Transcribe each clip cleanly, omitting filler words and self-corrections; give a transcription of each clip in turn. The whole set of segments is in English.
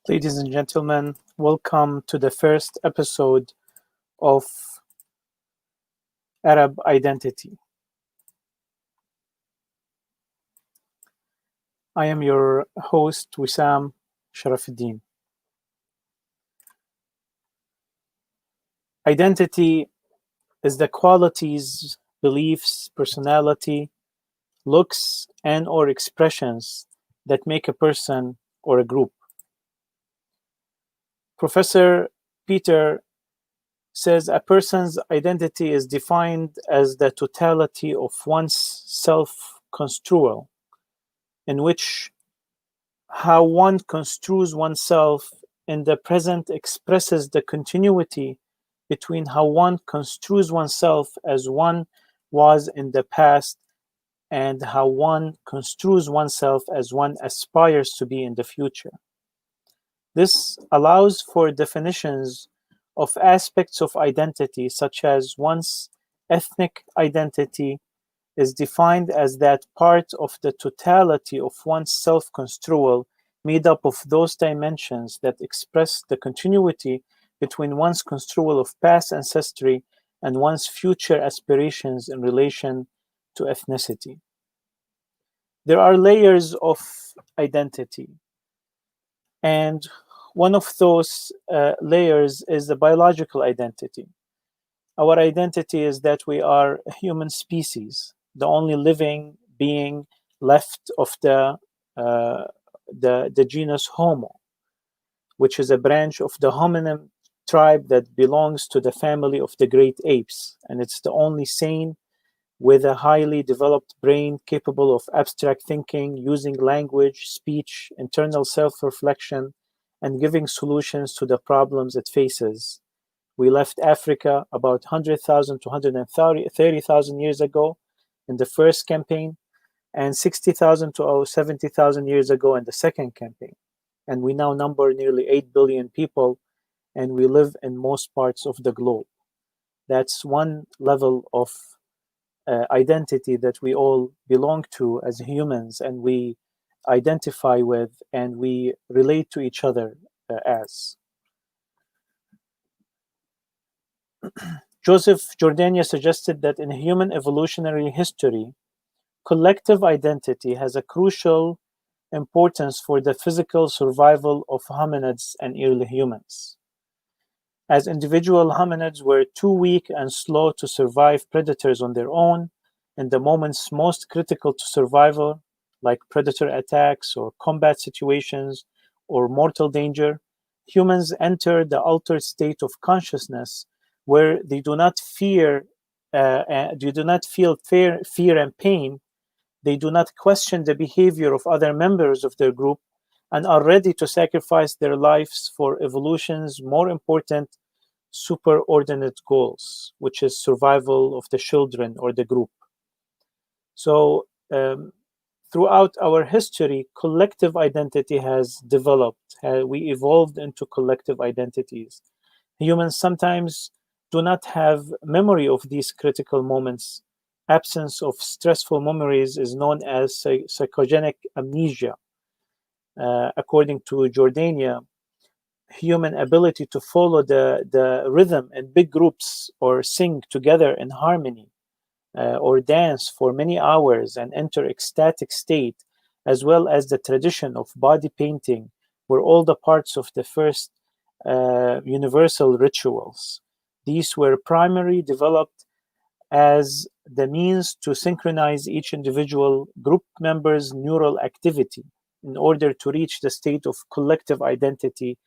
Ladies and gentlemen, welcome to the first episode of Arab Identity. I am your host, Wissam Charafeddine. Identity is the qualities, beliefs, personality, looks, and/or expressions that make a person or a group. Professor Peter says a person's identity is defined as the totality of one's self-construal, in which how one construes oneself in the present expresses the continuity between how one construes oneself as one was in the past and how one construes oneself as one aspires to be in the future. This allows for definitions of aspects of identity, such as one's ethnic identity is defined as that part of the totality of one's self-construal made up of those dimensions that express the continuity between one's construal of past ancestry and one's future aspirations in relation to ethnicity. There are layers of identity, and one of those layers is the biological identity. Our identity is that we are a human species, the only living being left of the genus Homo, which is a branch of the hominin tribe that belongs to the family of the great apes, and it's the only sane with a highly developed brain capable of abstract thinking, using language, speech, internal self-reflection, and giving solutions to the problems it faces. We left Africa about 100,000 to 130,000 years ago in the first campaign, and 60,000 to 70,000 years ago in the second campaign. And we now number nearly 8 billion people, and we live in most parts of the globe. That's one level of identity that we all belong to as humans, and we identify with, and we relate to each other as. Joseph Jordania suggested that in human evolutionary history, collective identity has a crucial importance for the physical survival of hominids and early humans. As individual hominids were too weak and slow to survive predators on their own, in the moments most critical to survival, like predator attacks or combat situations or mortal danger, humans enter the altered state of consciousness where they do not feel fear and pain. They do not question the behavior of other members of their group and are ready to sacrifice their lives for evolution's more important superordinate goals, which is survival of the children or the group. So throughout our history, collective identity has developed. We evolved into collective identities. Humans sometimes do not have memory of these critical moments. Absence of stressful memories is known as psychogenic amnesia. According to Jordania, human ability to follow the rhythm in big groups or sing together in harmony or dance for many hours and enter ecstatic state, as well as the tradition of body painting, were all the parts of the first universal rituals. These were primarily developed as the means to synchronize each individual group member's neural activity in order to reach the state of collective identity,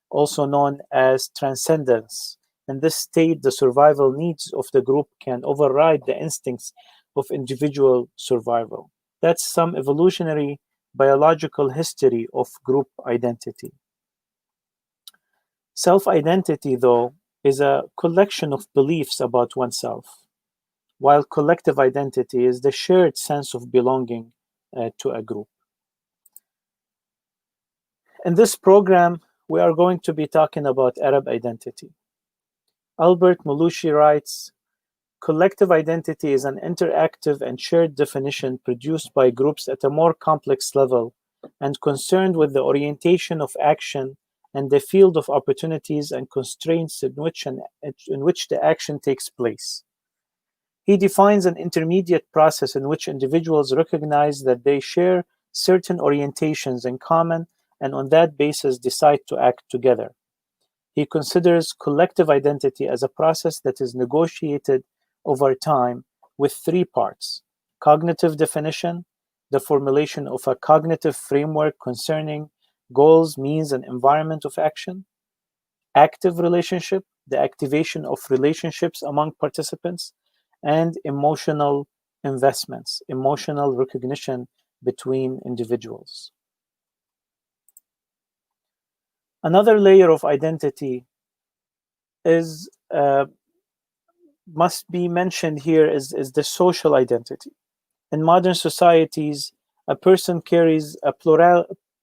also known as transcendence. In this state, the survival needs of the group can override the instincts of individual survival. That's some evolutionary biological history of group identity. Self-identity, though, is a collection of beliefs about oneself, while collective identity is the shared sense of belonging to a group. In this program, we are going to be talking about Arab identity. Albert Mulushi writes, collective identity is an interactive and shared definition produced by groups at a more complex level and concerned with the orientation of action and the field of opportunities and constraints in which the action takes place. He defines an intermediate process in which individuals recognize that they share certain orientations in common and on that basis decide to act together. He considers collective identity as a process that is negotiated over time with three parts: cognitive definition, the formulation of a cognitive framework concerning goals, means, and environment of action; active relationship, the activation of relationships among participants; and emotional investments, emotional recognition between individuals. Another layer of identity is must be mentioned here is the social identity. In modern societies, a person carries a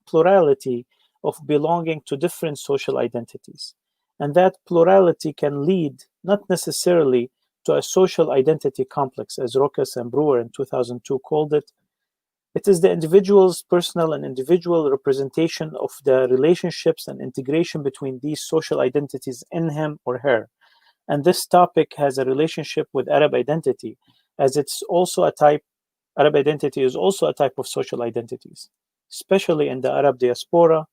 plurality of belonging to different social identities. And that plurality can lead not necessarily to a social identity complex, as Rokas and Brewer in 2002 called it. It is the individual's personal and individual representation of the relationships and integration between these social identities in him or her. And this topic has a relationship with Arab identity, as it's also a type, Arab identity is also a type of social identities, especially in the Arab diaspora.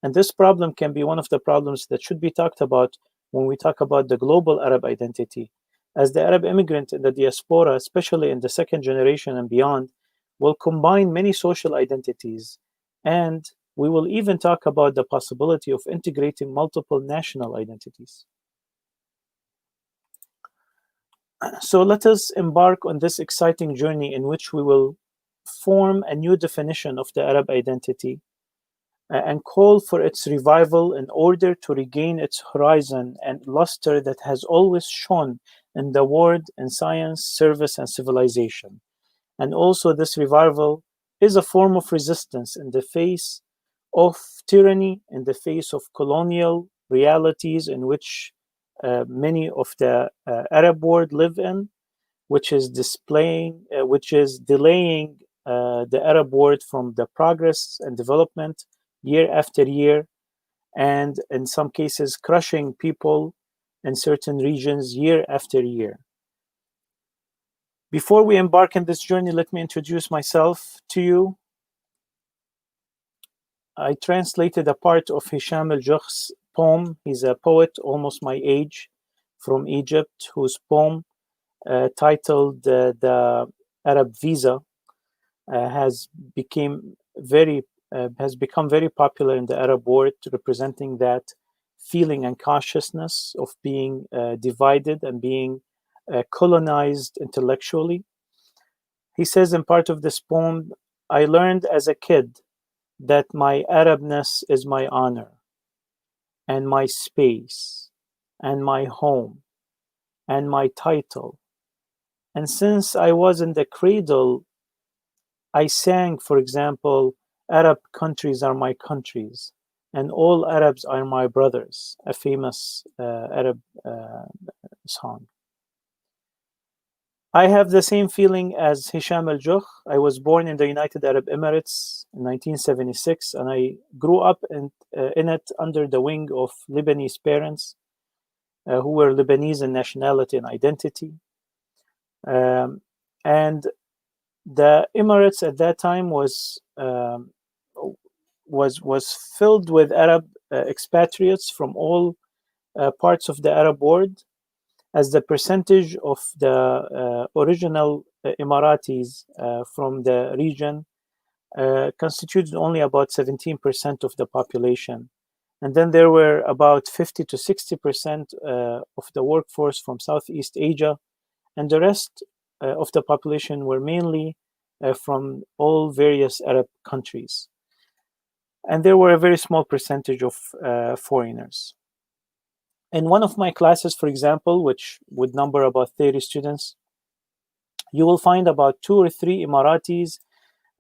And this problem can be one of the problems that should be talked about when we talk about the global Arab identity, as the Arab immigrant in the diaspora, especially in the second generation and beyond, will combine many social identities. And we will even talk about the possibility of integrating multiple national identities. So let us embark on this exciting journey in which we will form a new definition of the Arab identity and call for its revival in order to regain its horizon and luster that has always shone in the world in science, service, and civilization. And also this revival is a form of resistance in the face of tyranny, in the face of colonial realities in which many of the Arab world live in, which is delaying the Arab world from the progress and development year after year, and in some cases crushing people in certain regions year after year. Before we embark on this journey, let me introduce myself to you. I translated a part of Hisham al-Jugh's poem. He's a poet almost my age from Egypt, whose poem titled The Arab Visa has become very popular in the Arab world, representing that feeling and consciousness of being divided and being colonized intellectually. He says in part of this poem, "I learned as a kid that my Arabness is my honor and my space and my home and my title. And since I was in the cradle, I sang, for example, Arab countries are my countries and all Arabs are my brothers," a famous Arab song. I have the same feeling as Hisham al-Jugh. I was born in the United Arab Emirates in 1976, and I grew up in it under the wing of Lebanese parents who were Lebanese in nationality and identity. And the Emirates at that time was filled with Arab expatriates from all parts of the Arab world, as the percentage of the original Emiratis from the region constituted only about 17% of the population. And then there were about 50 to 60% of the workforce from Southeast Asia, and the rest of the population were mainly from all various Arab countries. And there were a very small percentage of foreigners. In one of my classes, for example, which would number about 30 students, you will find about 2 or 3 Emiratis,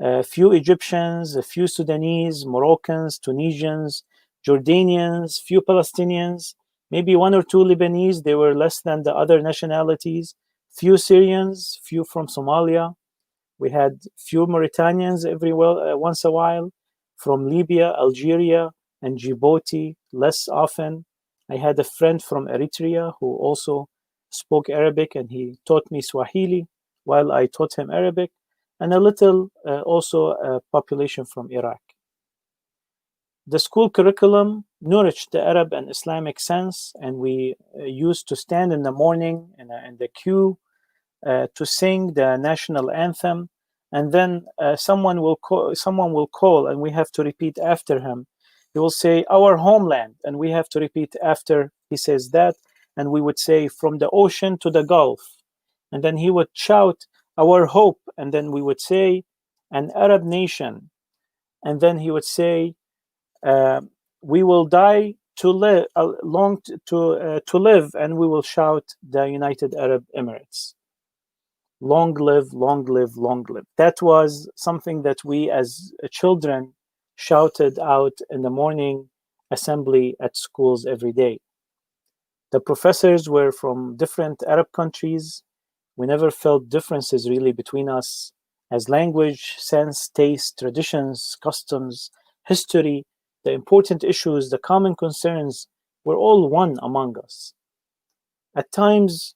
a few Egyptians, a few Sudanese, Moroccans, Tunisians, Jordanians, few Palestinians, maybe 1 or 2 Lebanese. They were less than the other nationalities, few Syrians, few from Somalia. We had few Mauritanians once a while, from Libya, Algeria, and Djibouti, less often. I had a friend from Eritrea who also spoke Arabic, and he taught me Swahili while I taught him Arabic, and a little also a population from Iraq. The school curriculum nourished the Arab and Islamic sense, and we used to stand in the morning in the queue to sing the national anthem, and then someone will call, and we have to repeat after him. He will say, "Our homeland," and we have to repeat after he says that, and we would say, "From the ocean to the Gulf," and then he would shout, "Our hope," and then we would say, "An Arab nation," and then he would say, "We will die to live, to live, and we will shout the United Arab Emirates. Long live, long live, long live." That was something that we as children shouted out in the morning assembly at schools every day. The professors were from different Arab countries. We never felt differences really between us, as language, sense, taste, traditions, customs, history, the important issues, the common concerns were all one among us. At times,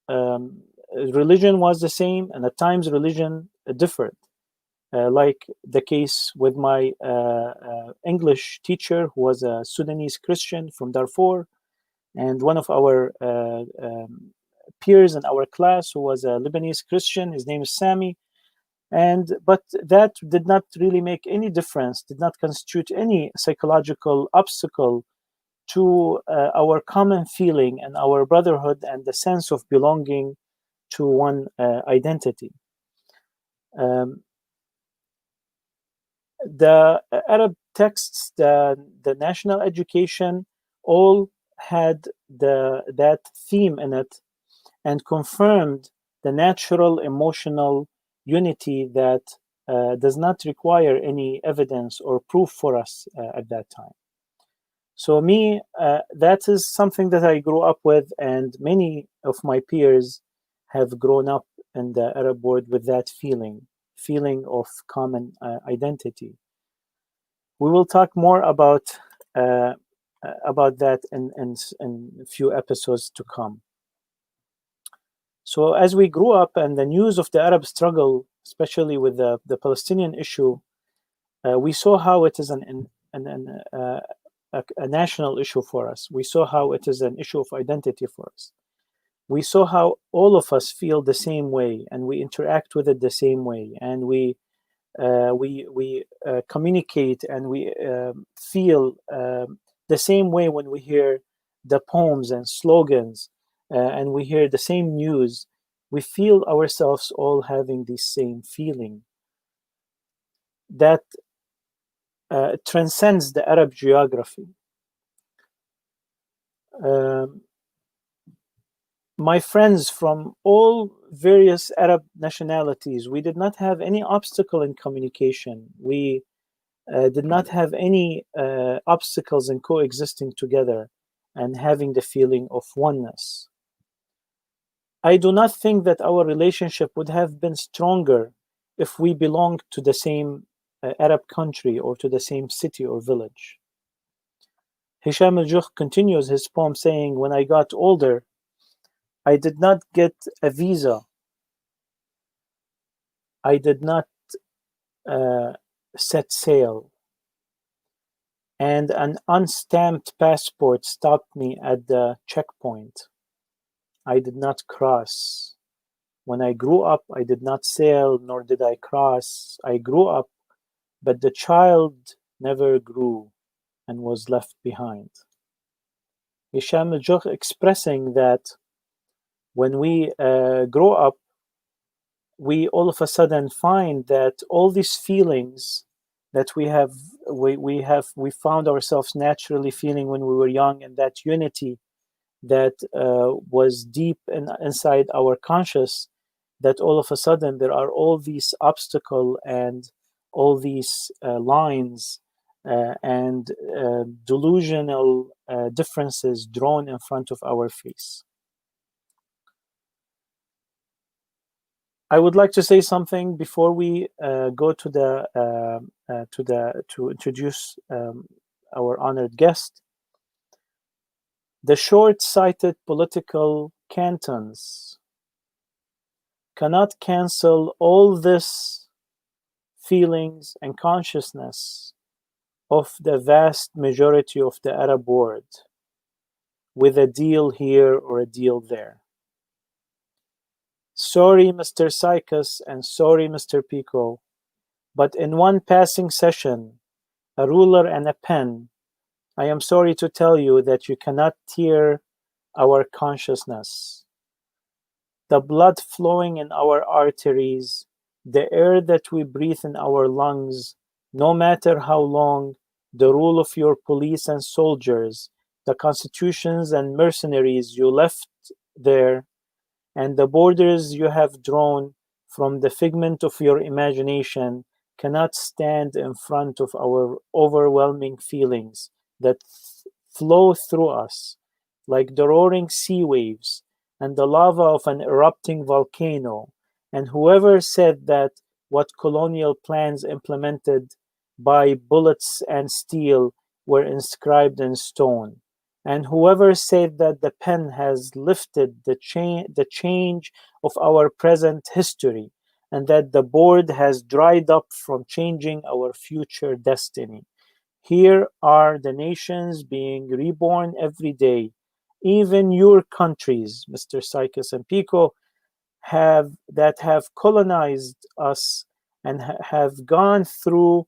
religion was the same, and at times religion differed. Like the case with my English teacher, who was a Sudanese Christian from Darfur, and one of our peers in our class who was a Lebanese Christian. His name is Sami. But that did not really make any difference, did not constitute any psychological obstacle to our common feeling and our brotherhood and the sense of belonging to one identity. The Arab texts, the national education, all had that theme in it and confirmed the natural emotional unity that does not require any evidence or proof for us at that time. So me, that is something that I grew up with, and many of my peers have grown up in the Arab world with that feeling of common identity. We will talk more about that in a few episodes to come. So as we grew up, and the news of the Arab struggle, especially with the Palestinian issue, we saw how it is a national issue for us. We saw how it is an issue of identity for us. We saw how all of us feel the same way, and we interact with it the same way, and we communicate, and we feel the same way when we hear the poems and slogans, and we hear the same news. We feel ourselves all having this same feeling that transcends the Arab geography. My friends from all various Arab nationalities, we did not have any obstacle in communication. We did not have any obstacles in coexisting together and having the feeling of oneness. I do not think that our relationship would have been stronger if we belonged to the same Arab country or to the same city or village. Hisham al-Jukh continues his poem saying, "When I got older, I did not get a visa. I did not set sail. And an unstamped passport stopped me at the checkpoint. I did not cross. When I grew up, I did not sail, nor did I cross. I grew up, but the child never grew and was left behind." Hisham al-Jukh expressing that when we grow up, we all of a sudden find that all these feelings that we found ourselves naturally feeling when we were young, and that unity that was deep inside our conscious, that all of a sudden there are all these obstacles and all these lines and delusional differences drawn in front of our face. I would like to say something before we go to introduce our honored guest. The short-sighted political cantons cannot cancel all this feelings and consciousness of the vast majority of the Arab world with a deal here or a deal there. Sorry, Mr. Sykas, and sorry, Mr. Pico, but in one passing session, a ruler and a pen, I am sorry to tell you that you cannot tear our consciousness. The blood flowing in our arteries, the air that we breathe in our lungs, no matter how long, the rule of your police and soldiers, the constitutions and mercenaries you left there, and the borders you have drawn from the figment of your imagination cannot stand in front of our overwhelming feelings that flow through us like the roaring sea waves and the lava of an erupting volcano. And whoever said that what colonial plans implemented by bullets and steel were inscribed in stone, and whoever said that the pen has lifted the change of our present history, and that the board has dried up from changing our future destiny. Here are the nations being reborn every day. Even your countries, Mr. Sykas and Pico, have colonized us and have gone through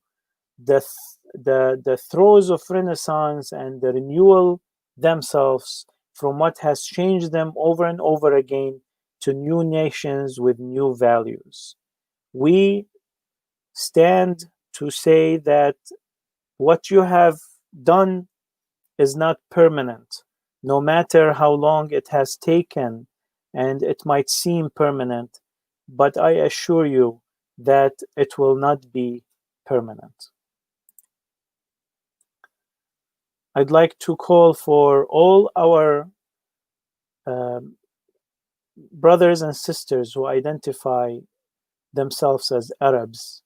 the throes of Renaissance and the renewal themselves from what has changed them over and over again to new nations with new values. We stand to say that what you have done is not permanent, no matter how long it has taken, and it might seem permanent, but I assure you that it will not be permanent. I'd like to call for all our brothers and sisters who identify themselves as Arabs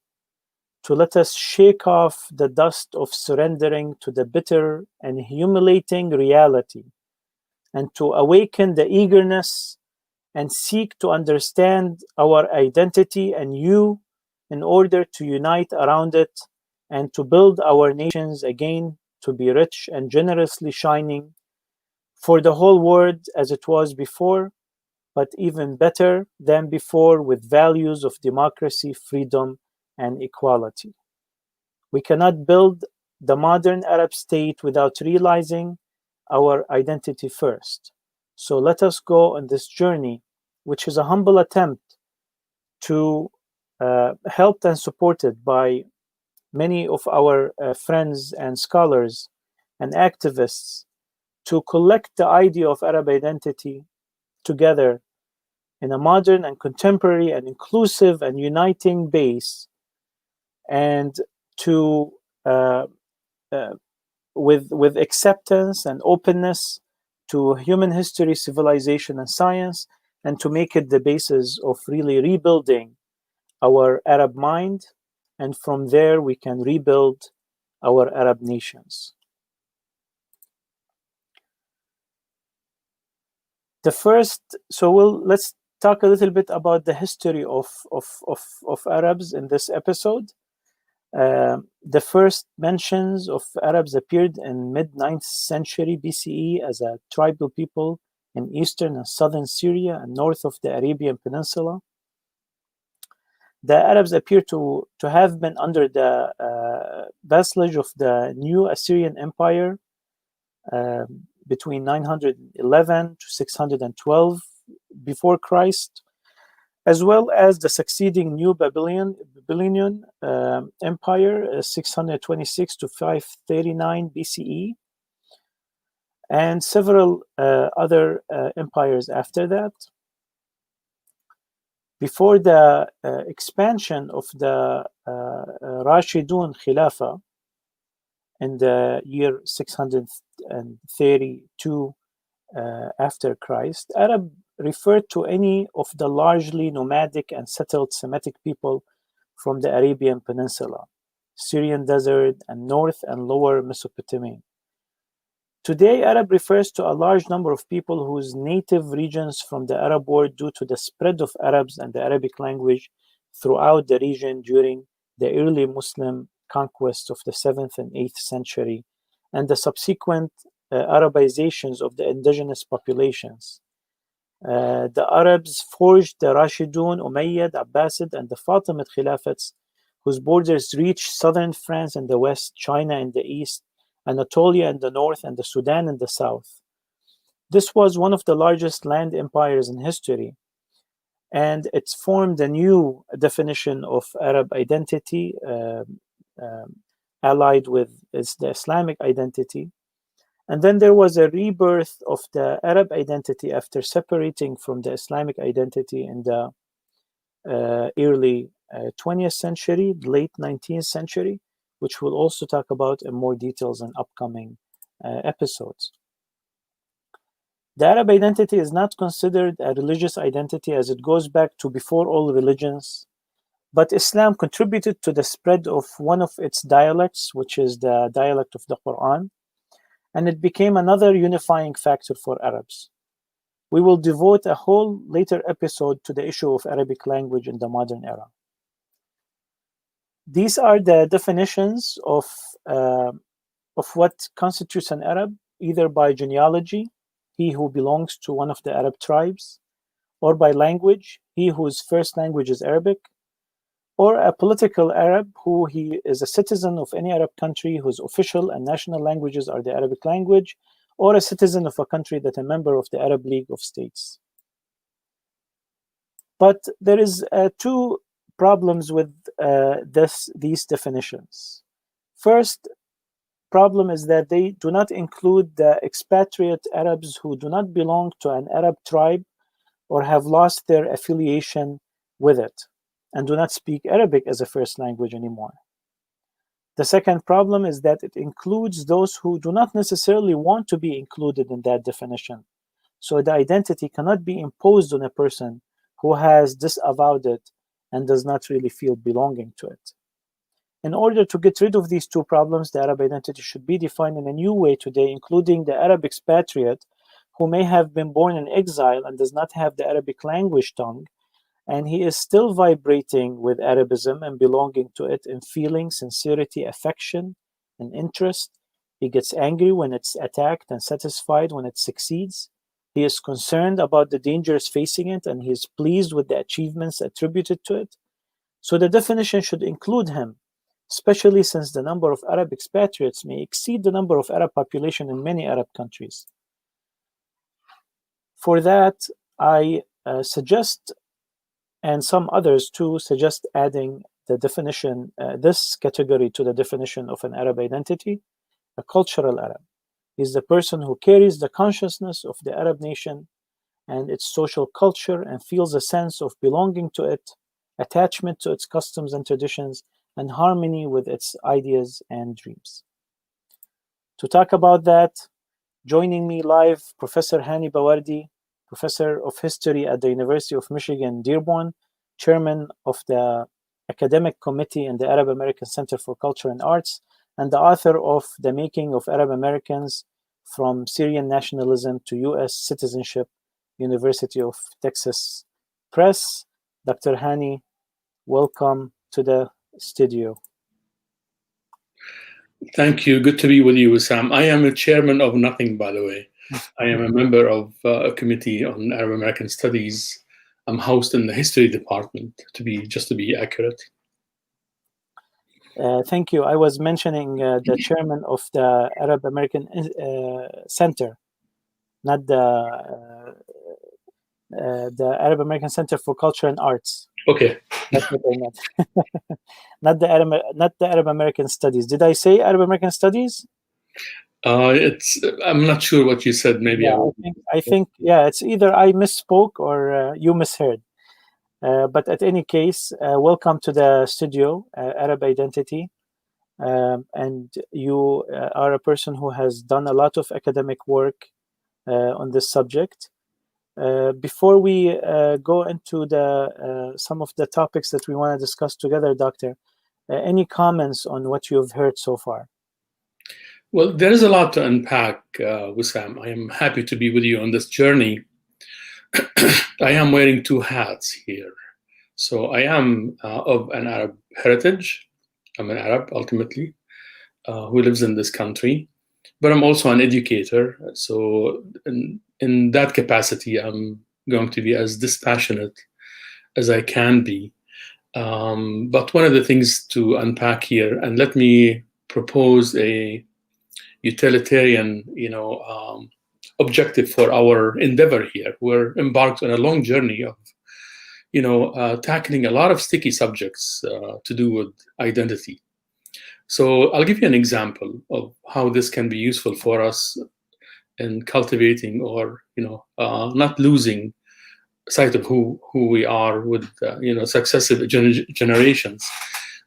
to let us shake off the dust of surrendering to the bitter and humiliating reality, and to awaken the eagerness and seek to understand our identity and you in order to unite around it and to build our nations again to be rich and generously shining for the whole world as it was before, but even better than before with values of democracy, freedom, and equality. We cannot build the modern Arab state without realizing our identity first. So let us go on this journey, which is a humble attempt to helped and supported by many of our friends and scholars and activists to collect the idea of Arab identity together in a modern and contemporary and inclusive and uniting base, and to with acceptance and openness to human history, civilization, and science, and to make it the basis of really rebuilding our Arab mind, and from there we can rebuild our Arab nations. Let's talk a little bit about the history of Arabs in this episode. The first mentions of Arabs appeared in mid-9th century BCE as a tribal people in eastern and southern Syria and north of the Arabian Peninsula. The Arabs appear to have been under the vassalage of the new Assyrian Empire between 911 to 612 before Christ, as well as the succeeding new Babylonian Empire, 626 to 539 BCE, and several other empires after that. Before the expansion of the Rashidun Khilafah in the year 632 after Christ, Arab referred to any of the largely nomadic and settled Semitic people from the Arabian Peninsula, Syrian desert, and North and Lower Mesopotamia. Today, Arab refers to a large number of people whose native regions from the Arab world due to the spread of Arabs and the Arabic language throughout the region during the early Muslim conquest of the 7th and 8th century and the subsequent Arabizations of the indigenous populations. The Arabs forged the Rashidun, Umayyad, Abbasid, and the Fatimid Khilafats, whose borders reached southern France in the west, China in the east, Anatolia in the north, and the Sudan in the south. This was one of the largest land empires in history, and it formed a new definition of Arab identity, allied with the Islamic identity. And then there was a rebirth of the Arab identity after separating from the Islamic identity in the early 20th century, late 19th century, which we'll also talk about in more details in upcoming episodes. The Arab identity is not considered a religious identity as it goes back to before all religions, but Islam contributed to the spread of one of its dialects, which is the dialect of the Quran, and it became another unifying factor for Arabs. We will devote a whole later episode to the issue of Arabic language in the modern era. These are the definitions of what constitutes an Arab, either by genealogy, he who belongs to one of the Arab tribes, or by language, he whose first language is Arabic, or a political Arab who he is a citizen of any Arab country whose official and national languages are the Arabic language, or a citizen of a country that is a member of the Arab League of States. But there is two problems with these definitions. First problem is that they do not include the expatriate Arabs who do not belong to an Arab tribe or have lost their affiliation with it and do not speak Arabic as a first language anymore. The second problem is that it includes those who do not necessarily want to be included in that definition. So the identity cannot be imposed on a person who has disavowed it and does not really feel belonging to it. In order to get rid of these two problems, the Arab identity should be defined in a new way today, including the Arab expatriate who may have been born in exile and does not have the Arabic language tongue, and he is still vibrating with Arabism and belonging to it in feeling, sincerity, affection, and interest. He gets angry when it's attacked and satisfied when it succeeds. He is concerned about the dangers facing it, and he is pleased with the achievements attributed to it. So the definition should include him, especially since the number of Arab expatriates may exceed the number of Arab population in many Arab countries. For that, I suggest, and some others too, suggest adding the definition, this category to the definition of an Arab identity, a cultural Arab. Is the person who carries the consciousness of the Arab nation and its social culture and feels a sense of belonging to it, attachment to its customs and traditions, and harmony with its ideas and dreams. To talk about that, joining me live, Professor Hani Bawardi, Professor of History at the University of Michigan, Dearborn, Chairman of the Academic Committee in the Arab American Center for Culture and Arts, and the author of The Making of Arab Americans from Syrian Nationalism to U.S. Citizenship, University of Texas Press. Dr. Hani, welcome to the studio. Thank you. Good to be with you, Wissam. I am a chairman of nothing, by the way. I am a member of a committee on Arab American Studies. I'm housed in the history department, to be accurate. Thank you. I was mentioning the chairman of the Arab American Center, not the Arab American Center for Culture and Arts. Okay. That's what I meant. not the Arab American Studies. Did I say Arab American Studies? I'm not sure what you said. Maybe yeah, I think it's either I misspoke or you misheard. But at any case, welcome to the studio, Arab Identity. And you are a person who has done a lot of academic work on this subject. Before we go into some of the topics that we want to discuss together, Doctor, any comments on what you've heard so far? Well, there is a lot to unpack, Wissam. I am happy to be with you on this journey. I am wearing two hats here. So I am of an Arab heritage. I'm an Arab, ultimately, who lives in this country. But I'm also an educator. So in that capacity, I'm going to be as dispassionate as I can be. But one of the things to unpack here, and let me propose a utilitarian, objective for our endeavor here. We're embarked on a long journey of, tackling a lot of sticky subjects to do with identity. So I'll give you an example of how this can be useful for us in cultivating or, not losing sight of who we are with, successive generations.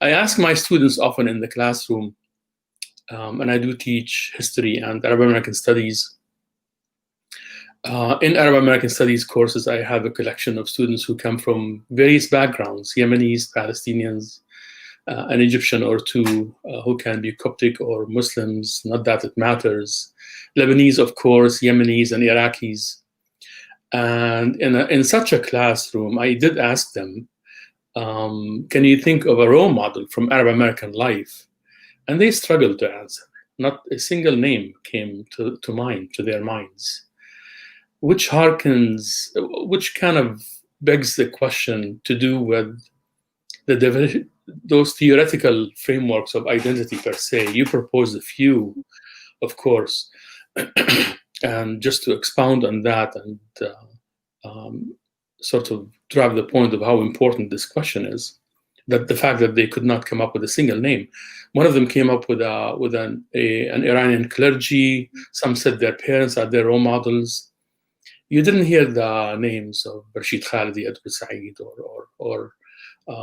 I ask my students often in the classroom, and I do teach history and Arab American studies. In Arab American studies courses, I have a collection of students who come from various backgrounds: Yemenis, Palestinians, an Egyptian or two who can be Coptic or Muslims, not that it matters, Lebanese, of course, Yemenis and Iraqis. And in such a classroom, I did ask them, can you think of a role model from Arab American life? And they struggled to answer. Not a single name came to mind, to their minds, which kind of begs the question to do with those theoretical frameworks of identity per se. You proposed a few, of course, and just to expound on that and sort of drive the point of how important this question is, that the fact that they could not come up with a single name. One of them came up with an Iranian clergy. Some said their parents are their role models. You didn't hear the names of Rashid Khalidi, Edward Said, or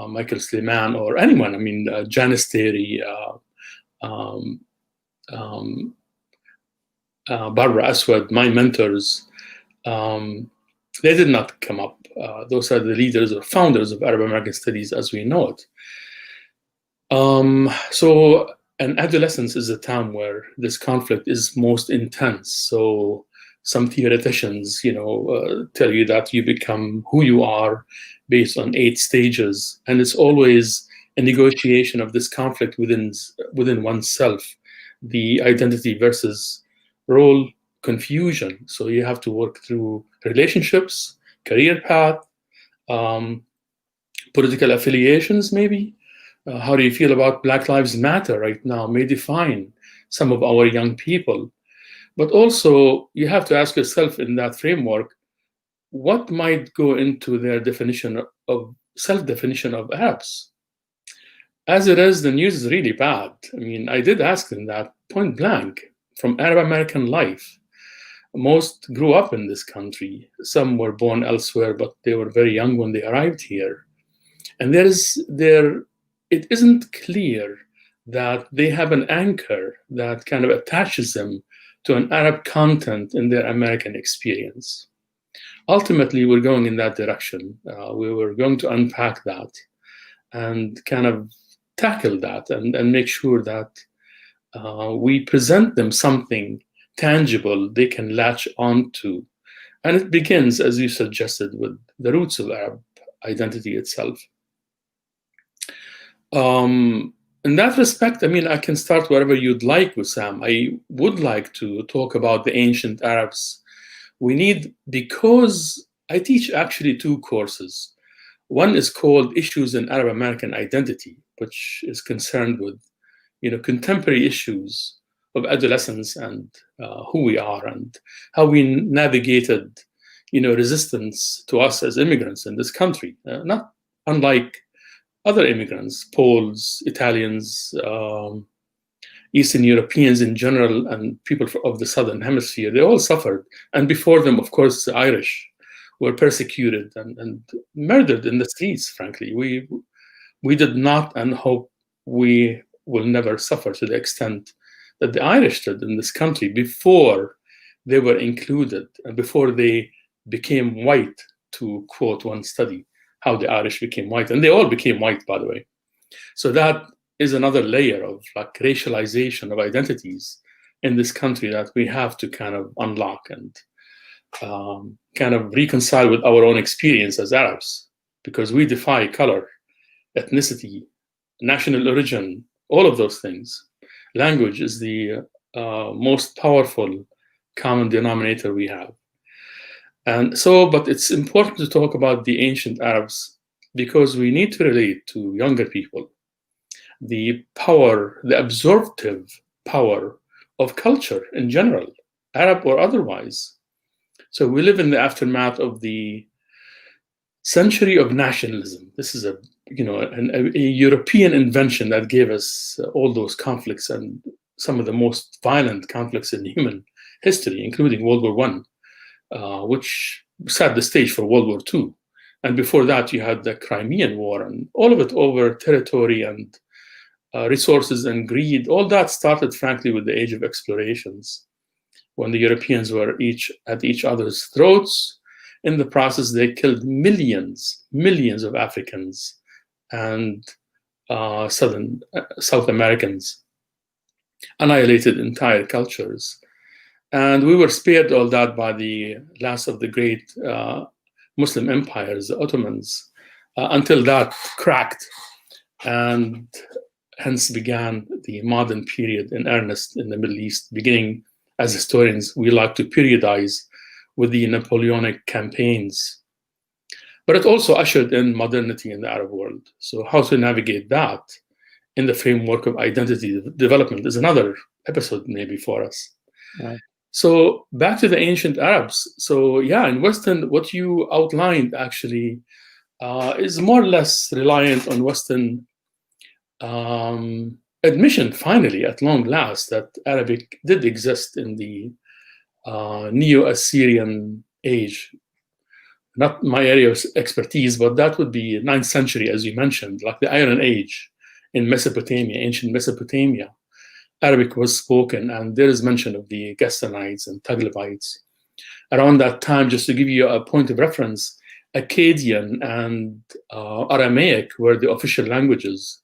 Michael Sleiman, or anyone. I mean, Janice Terry, Barbara Aswad, my mentors. They did not come up. Those are the leaders or founders of Arab American studies as we know it. So, and adolescence is a time where this conflict is most intense. So some theoreticians, tell you that you become who you are based on 8 stages. And it's always a negotiation of this conflict within oneself, the identity versus role confusion. So you have to work through relationships, career path, political affiliations, maybe. How do you feel about Black Lives Matter right now may define some of our young people. But also, you have to ask yourself in that framework, what might go into their self-definition of Arabs? As it is, the news is really bad. I mean, I did ask them that point blank, from Arab American life. Most grew up in this country. Some were born elsewhere, but they were very young when they arrived here. And it isn't clear that they have an anchor that kind of attaches them to an Arab content in their American experience. Ultimately, we're going in that direction. We were going to unpack that and kind of tackle that and make sure that we present them something tangible they can latch onto. And it begins, as you suggested, with the roots of Arab identity itself. In that respect, I mean, I can start wherever you'd like, Wissam. I would like to talk about the ancient Arabs. Because I teach actually 2 courses. One is called Issues in Arab American Identity, which is concerned with, contemporary issues of adolescence and who we are and how we navigated, resistance to us as immigrants in this country. Not unlike other immigrants, Poles, Italians, Eastern Europeans in general, and people of the Southern Hemisphere, they all suffered. And before them, of course, the Irish were persecuted and murdered in the streets, frankly. We did not, and hope we will never suffer to the extent that the Irish did in this country before they were included and before they became white, to quote one study, how the Irish became white. And they all became white, by the way. So that is another layer of racialization of identities in this country that we have to kind of unlock and kind of reconcile with our own experience as Arabs, because we defy color, ethnicity, national origin, all of those things. Language is the most powerful common denominator we have. And so, but it's important to talk about the ancient Arabs because we need to relate to younger people the power, the absorptive power of culture in general, Arab or otherwise. So we live in the aftermath of the century of nationalism. This is a European invention that gave us all those conflicts and some of the most violent conflicts in human history, including World War I, which set the stage for World War II. And before that, you had the Crimean War, and all of it over territory and resources and greed. All that started, frankly, with the age of explorations, when the Europeans were each at each other's throats. In the process, they killed millions of Africans and South Americans, annihilated entire cultures. And we were spared all that by the last of the great Muslim empires, the Ottomans, until that cracked, and hence began the modern period in earnest in the Middle East, beginning, as historians, we like to periodize with the Napoleonic campaigns. But it also ushered in modernity in the Arab world. So how to navigate that in the framework of identity development is another episode maybe for us. Right. So back to the ancient Arabs. So yeah, in Western, what you outlined actually is more or less reliant on Western admission, finally, at long last, that Arabic did exist in the Neo-Assyrian age. Not my area of expertise, but that would be 9th century, as you mentioned, like the Iron Age in Mesopotamia, ancient Mesopotamia. Arabic was spoken, and there is mention of the Ghassanites and Taglabites. Around that time, just to give you a point of reference, Akkadian and Aramaic were the official languages.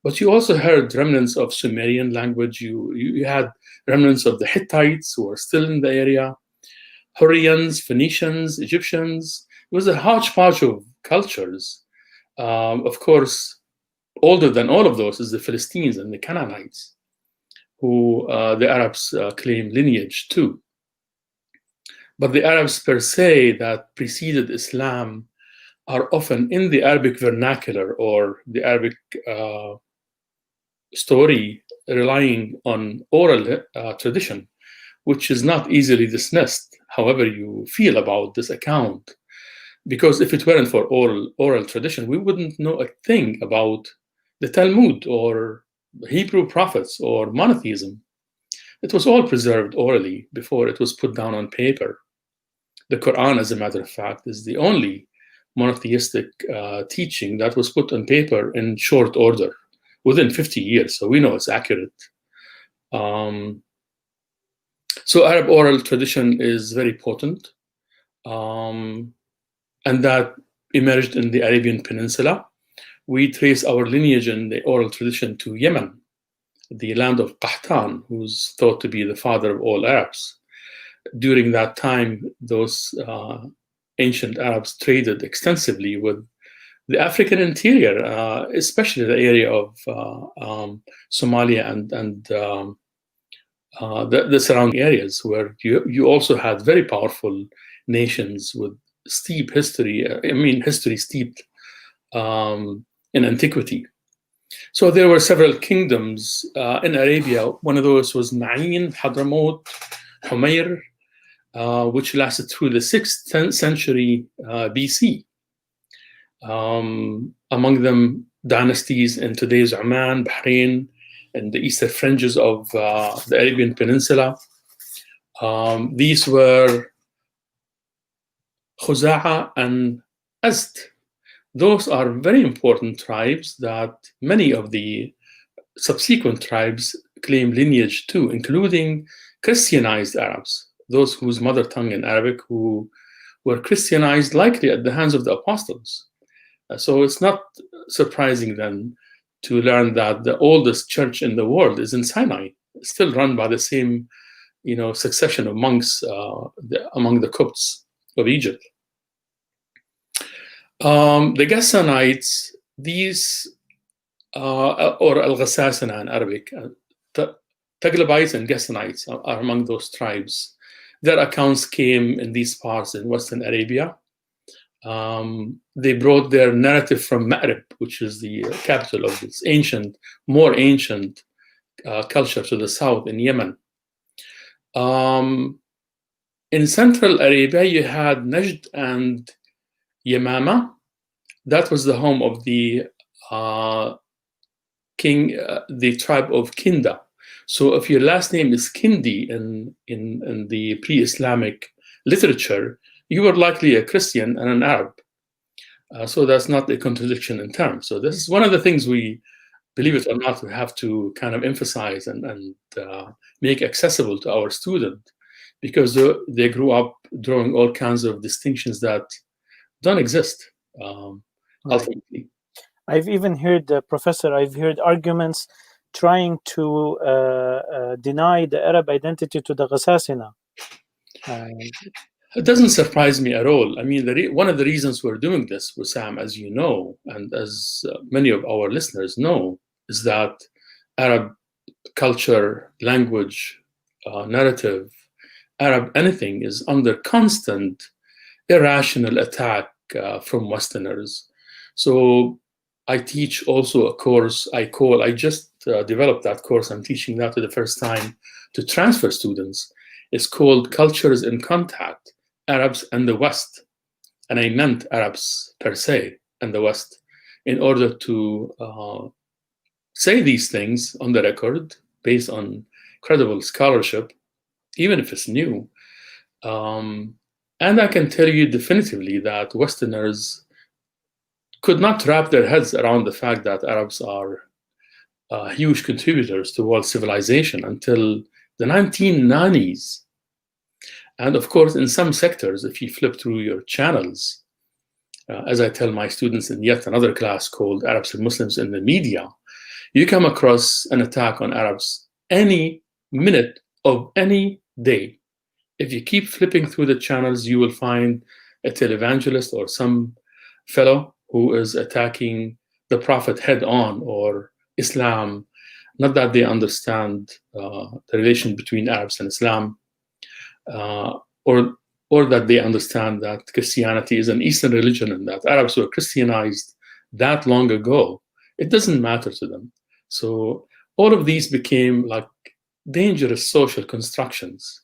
But you also heard remnants of Sumerian language. You had remnants of the Hittites who were still in the area, Hurrians, Phoenicians, Egyptians. It was a hodgepodge of cultures. Of course, older than all of those is the Philistines and the Canaanites, who the Arabs claim lineage to. But the Arabs per se that preceded Islam are often in the Arabic vernacular or the Arabic story relying on oral tradition, which is not easily dismissed, however you feel about this account. Because if it weren't for oral tradition, we wouldn't know a thing about the Talmud or the Hebrew prophets or monotheism. It was all preserved orally before it was put down on paper. The Quran, as a matter of fact, is the only monotheistic teaching that was put on paper in short order within 50 years, so we know it's accurate. So Arab oral tradition is very potent, and that emerged in the Arabian Peninsula. We trace our lineage in the oral tradition to Yemen, the land of Qahtan, who's thought to be the father of all Arabs. During that time, those ancient Arabs traded extensively with the African interior, especially the area of Somalia and the surrounding areas, where you also had very powerful nations with steep history, history steeped in antiquity. So there were several kingdoms in Arabia. One of those was Ma'in, Hadramaut, Humayr, which lasted through the 6th century BC. Among them, dynasties in today's Oman, Bahrain, and the eastern fringes of the Arabian Peninsula. These were Khuza'a and Azd. Those are very important tribes that many of the subsequent tribes claim lineage to, including Christianized Arabs, those whose mother tongue in Arabic, who were Christianized likely at the hands of the apostles. So it's not surprising then to learn that the oldest church in the world is in Sinai, still run by the same, succession of monks among the Copts of Egypt. The Ghassanites, these, or Al-Ghassasina in Arabic, Taglabites and Ghassanites are among those tribes. Their accounts came in these parts in Western Arabia. They brought their narrative from Ma'rib, which is the capital of this more ancient culture to the south in Yemen. In Central Arabia, you had Najd and Yamama. That was the home of the the tribe of Kinda. So if your last name is Kindi in the pre-Islamic literature, you were likely a Christian and an Arab. So that's not a contradiction in terms. So this is one of the things we, believe it or not, we have to kind of emphasize and make accessible to our student, because they grew up drawing all kinds of distinctions that don't exist ultimately. I've even heard, Professor, I've heard arguments trying to deny the Arab identity to the Ghassasina. It doesn't surprise me at all. I mean, one of the reasons we're doing this, Wissam, as you know, and as many of our listeners know, is that Arab culture, language, narrative, Arab anything is under constant irrational attack from Westerners. So I teach also a course I just developed that course. I'm teaching that for the first time to transfer students. It's called Cultures in Contact, Arabs and the West. And I meant Arabs per se and the West in order to say these things on the record based on credible scholarship, even if it's new. And I can tell you definitively that Westerners could not wrap their heads around the fact that Arabs are huge contributors to world civilization until the 1990s. And of course, in some sectors, if you flip through your channels, as I tell my students in yet another class called Arabs and Muslims in the Media, you come across an attack on Arabs any minute of any day. If you keep flipping through the channels, you will find a televangelist or some fellow who is attacking the Prophet head on, or Islam. Not that they understand the relation between Arabs and Islam, or that they understand that Christianity is an Eastern religion and that Arabs were Christianized that long ago. It doesn't matter to them. So all of these became like dangerous social constructions.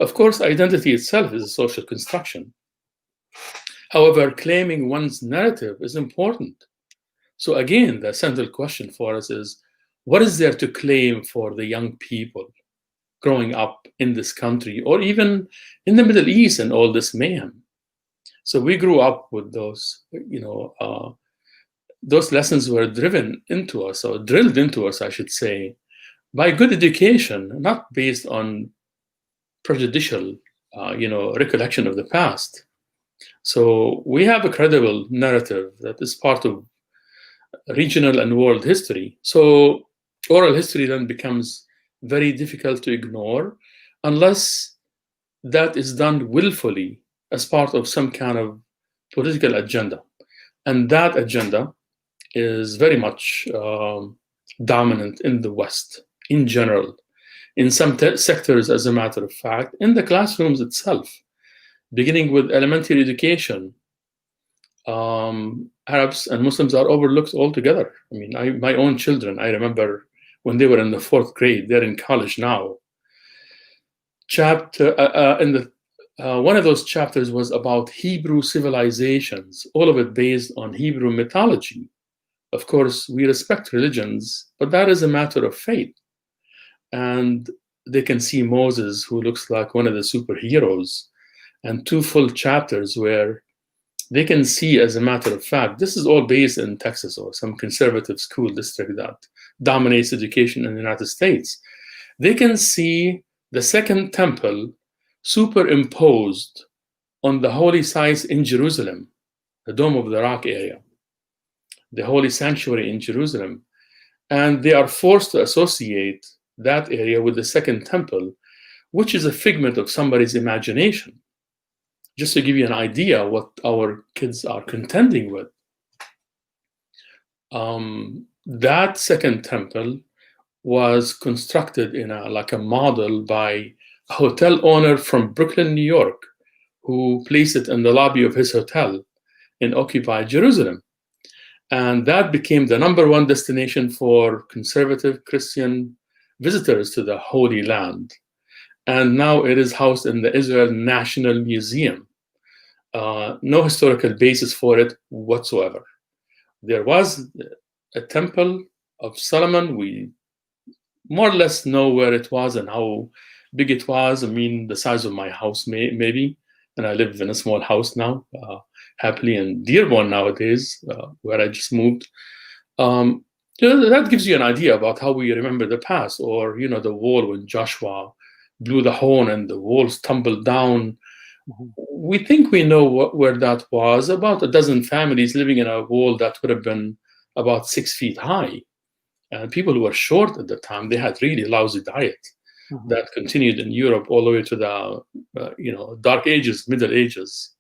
Of course, identity itself is a social construction. However, claiming one's narrative is important. So again, the central question for us is, what is there to claim for the young people growing up in this country, or even in the Middle East and all this mayhem? So we grew up with those, those lessons were driven into us, or drilled into us, I should say, by good education, not based on prejudicial, recollection of the past. So we have a credible narrative that is part of regional and world history. So oral history then becomes very difficult to ignore unless that is done willfully as part of some kind of political agenda. And that agenda is very much dominant in the West in general. In some sectors, as a matter of fact, in the classrooms itself, beginning with elementary education, Arabs and Muslims are overlooked altogether. I mean, my own children, I remember when they were in the 4th grade, they're in college now. One of those chapters was about Hebrew civilizations, all of it based on Hebrew mythology. Of course, we respect religions, but that is a matter of faith. And they can see Moses, who looks like one of the superheroes, and 2 full chapters where they can see, as a matter of fact, this is all based in Texas or some conservative school district that dominates education in the United States. They can see the Second Temple superimposed on the holy sites in Jerusalem, the Dome of the Rock area, the holy sanctuary in Jerusalem. And they are forced to associate that area with the Second Temple, which is a figment of somebody's imagination. Just to give you an idea what our kids are contending with. That Second Temple was constructed in like a model by a hotel owner from Brooklyn, New York, who placed it in the lobby of his hotel in occupied Jerusalem. And that became the #1 destination for conservative Christian visitors to the Holy Land. And now it is housed in the Israel National Museum. No historical basis for it whatsoever. There was a temple of Solomon. We more or less know where it was and how big it was. I mean, the size of my house, maybe. And I live in a small house now, happily in Dearborn nowadays, where I just moved. That gives you an idea about how we remember the past, or the wall when Joshua blew the horn and the walls tumbled down. We think we know where that was. About a dozen families living in a wall that would have been about 6 feet high. And people who were short at the time, they had really lousy diet. That continued in Europe all the way to the Dark Ages, Middle Ages.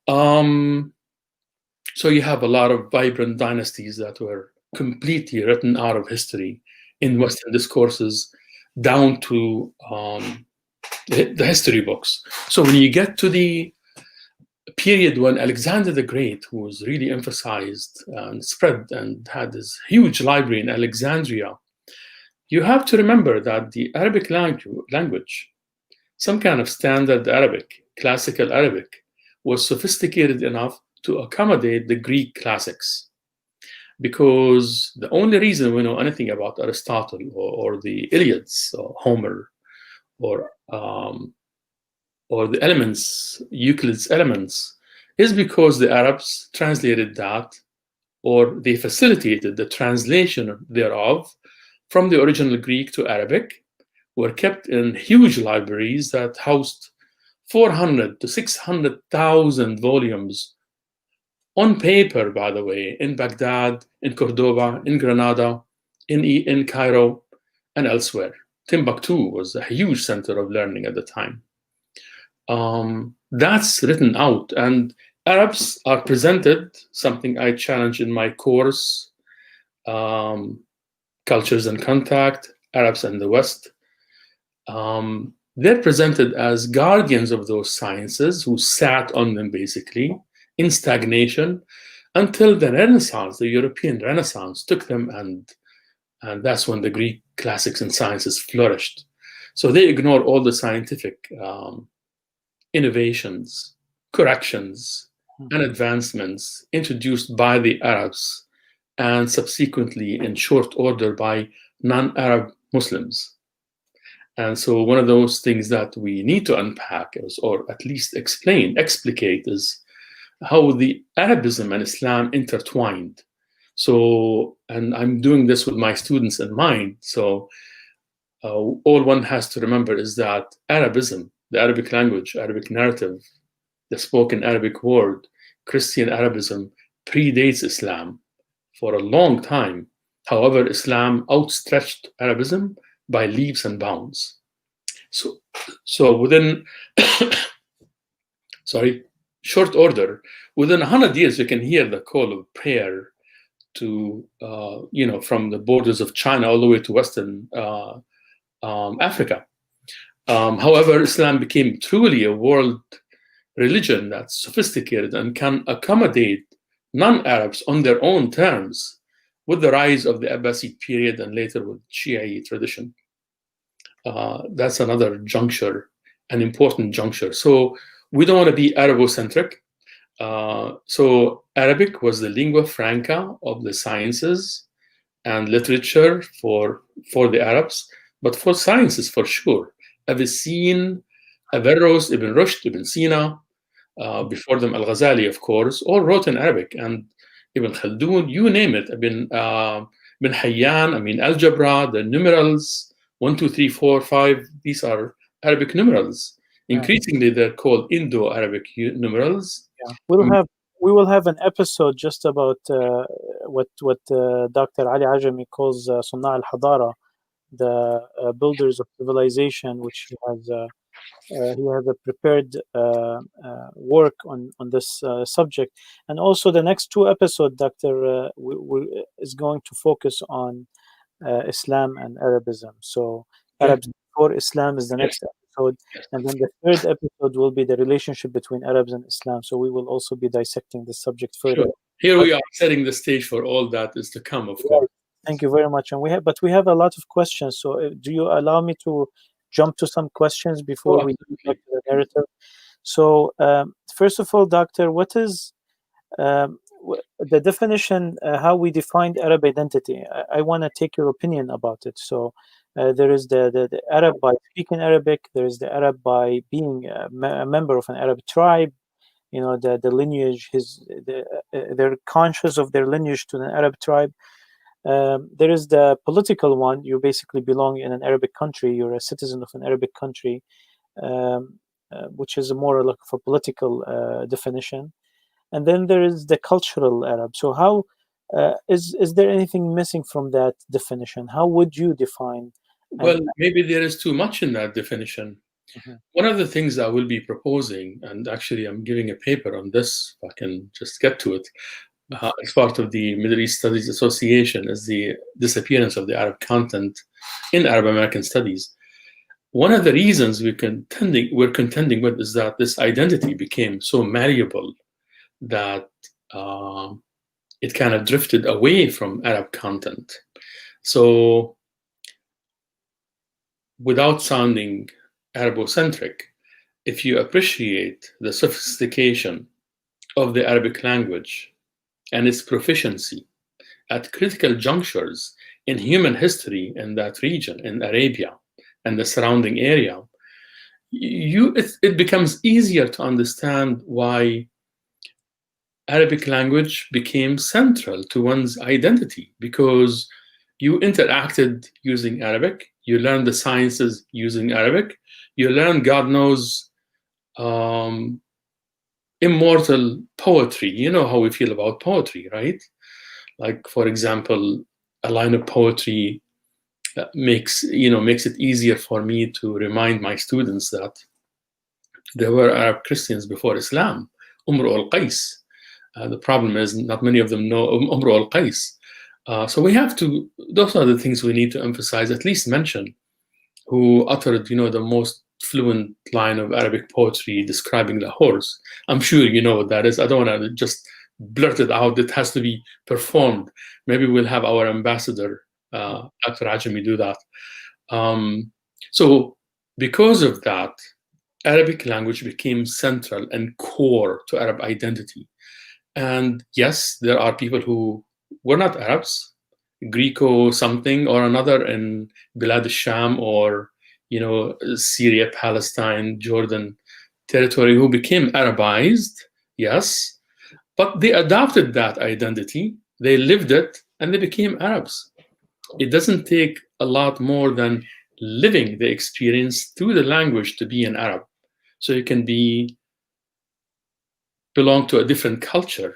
So you have a lot of vibrant dynasties that were completely written out of history in Western discourses, down to the history books. So when you get to the period when Alexander the Great, who was really emphasized and spread and had this huge library in Alexandria, you have to remember that the Arabic language, some kind of standard Arabic, classical Arabic, was sophisticated enough to accommodate the Greek classics. Because the only reason we know anything about Aristotle or the Iliads, or Homer, or the elements, Euclid's Elements, is because the Arabs translated that, or they facilitated the translation thereof from the original Greek to Arabic, were kept in huge libraries that housed 400 to 600,000 volumes on paper, by the way, in Baghdad, in Cordoba, in Granada, in Cairo, and elsewhere. Timbuktu was a huge center of learning at the time. That's written out, and Arabs are presented, something I challenge in my course, Cultures and Contact, Arabs and the West. They're presented as guardians of those sciences who sat on them basically in stagnation until the Renaissance, the European Renaissance, took them, and that's when the Greek classics and sciences flourished. So they ignore all the scientific innovations, corrections, and advancements introduced by the Arabs and subsequently in short order by non-Arab Muslims. And so one of those things that we need to unpack or at least explicate is how the Arabism and Islam intertwined. So, and I'm doing this with my students in mind. So all one has to remember is that Arabism, the Arabic language, Arabic narrative, the spoken Arabic word, Christian Arabism predates Islam for a long time. However, Islam outstretched Arabism by leaps and bounds. So within, short order, within 100 years, you can hear the call of prayer to, from the borders of China all the way to Western Africa. However, Islam became truly a world religion that's sophisticated and can accommodate non-Arabs on their own terms with the rise of the Abbasid period and later with Shi'i tradition. That's another juncture, an important juncture. So we don't want to be Arabocentric. So Arabic was the lingua franca of the sciences and literature for the Arabs, but for sciences for sure. Avicenna, Averroes, Ibn Rushd, Ibn Sina, before them Al-Ghazali, of course, all wrote in Arabic, and Ibn Khaldun, you name it. Ibn Hayyan, algebra, the numerals, 1, 2, 3, 4, 5, these are Arabic numerals. Increasingly, they're called Indo-Arabic numerals. Yeah. We will have an episode just about what Dr. Ali Ajami calls Sunna al-Hadara, the builders of civilization, which he has a prepared work on this subject. And also the next two episodes, Dr. Is going to focus on Islam and Arabism. So Arabs before Islam is the next episode. And then the third episode will be the relationship between Arabs and Islam. So we will also be dissecting the subject further. Sure. Here we are setting the stage for all that is to come, of course. Thank you very much. And we have a lot of questions. So do you allow me to jump to some questions before we get back to the narrative? So first of all, Doctor, what is the definition, how we defined Arab identity? I want to take your opinion about it. So there is the Arab by speaking Arabic. There is the Arab by being a member of an Arab tribe. You know, the lineage, they're conscious of their lineage to an Arab tribe. There is the political one. You basically belong in an Arabic country. You're a citizen of an Arabic country, which is more like of a political definition. And then there is the cultural Arab. So how is there anything missing from that definition? How would you define? Well, maybe there is too much in that definition. One of the things I will be proposing, and actually I'm giving a paper on this, if I can just get to it, as part of the Middle East Studies Association, is the disappearance of the Arab content in Arab American studies. One of the reasons we're contending with is that this identity became so malleable that it kind of drifted away from Arab content. So without sounding Arabocentric, if you appreciate the sophistication of the Arabic language and its proficiency at critical junctures in human history in that region, in Arabia and the surrounding area, it becomes easier to understand why Arabic language became central to one's identity, because you interacted using Arabic, you learned the sciences using Arabic, you learned, God knows, immortal poetry. You know how we feel about poetry, right? Like, for example, a line of poetry makes it easier for me to remind my students that there were Arab Christians before Islam, al-Qais. The problem is not many of them know al-Qais. So we have to, those are the things we need to emphasize, at least mention, who uttered, the most fluent line of Arabic poetry describing the horse. I'm sure you know what that is. I don't want to just blurt it out. It has to be performed. Maybe we'll have our ambassador, Dr. Ajami, do that. So because of that, Arabic language became central and core to Arab identity. And yes, there are people who were not Arabs, Greco something or another in Bilad al-Sham or Syria, Palestine, Jordan territory, who became Arabized, yes, but they adopted that identity, they lived it, and they became Arabs. It doesn't take a lot more than living the experience through the language to be an Arab. So you can belong to a different culture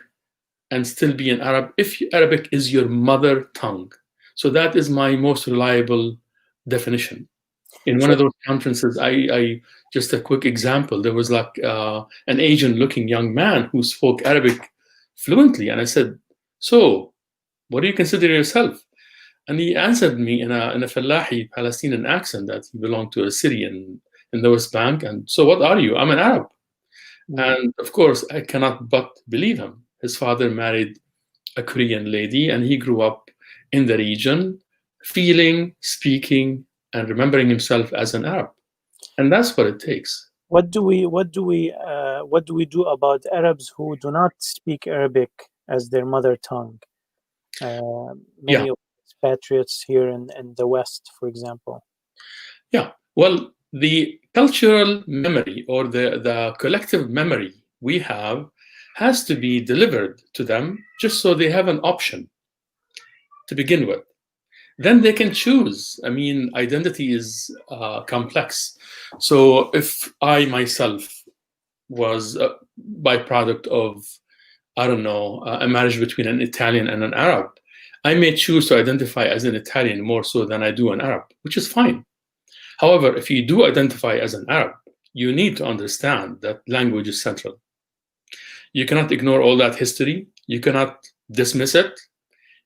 and still be an Arab if Arabic is your mother tongue. So that is my most reliable definition. In one of those conferences, I just a quick example, there was like an Asian-looking young man who spoke Arabic fluently, and I said, "So, what do you consider yourself?" And he answered me in a Fallahi Palestinian accent that he belonged to a Syrian in the West Bank. And so, what are you? I'm an Arab. And of course, I cannot but believe him. His father married a Korean lady, and he grew up in the region, feeling, speaking, and remembering himself as an Arab. And that's what it takes. What do we do about Arabs who do not speak Arabic as their mother tongue? Many of expatriates here in the West, for example. Yeah, well, the cultural memory or the collective memory we have has to be delivered to them just so they have an option to begin with. Then they can choose. I mean, identity is complex. So if I myself was a byproduct of, I don't know, a marriage between an Italian and an Arab, I may choose to identify as an Italian more so than I do an Arab, which is fine. However, if you do identify as an Arab, you need to understand that language is central. You cannot ignore all that history. You cannot dismiss it.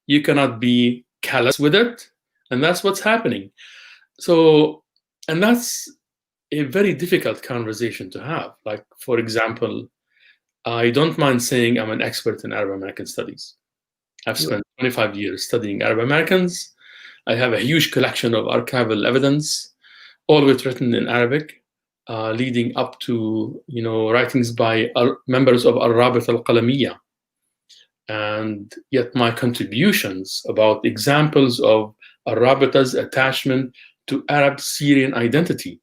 You cannot be callous with it. And that's what's happening. So, and that's a very difficult conversation to have. Like, for example, I don't mind saying I'm an expert in Arab American studies. I've spent 25 years studying Arab Americans. I have a huge collection of archival evidence, all of it written in Arabic, leading up to writings by members of Al-Rabita Al-Qalamiyya. And yet my contributions about examples of Al-Rabita's attachment to Arab Syrian identity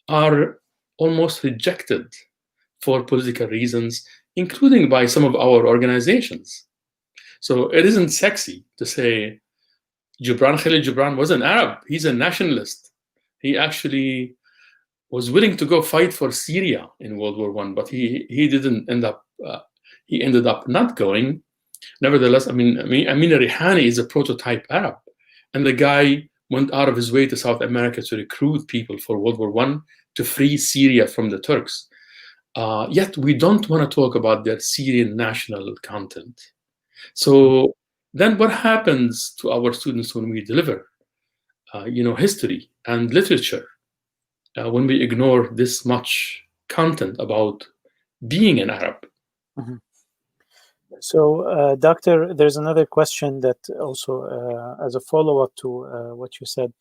are almost rejected for political reasons, including by some of our organizations. So it isn't sexy to say Khalil Gibran was an Arab. He's a nationalist. He actually was willing to go fight for Syria in World War I, but he didn't end up. He ended up not going. Nevertheless, Amina Rihani is a prototype Arab, and the guy went out of his way to South America to recruit people for World War I to free Syria from the Turks. Yet we don't want to talk about their Syrian national content. So then what happens to our students when we deliver history and literature, when we ignore this much content about being an Arab? Mm-hmm. So, Doctor, there's another question that also, as a follow-up to what you said,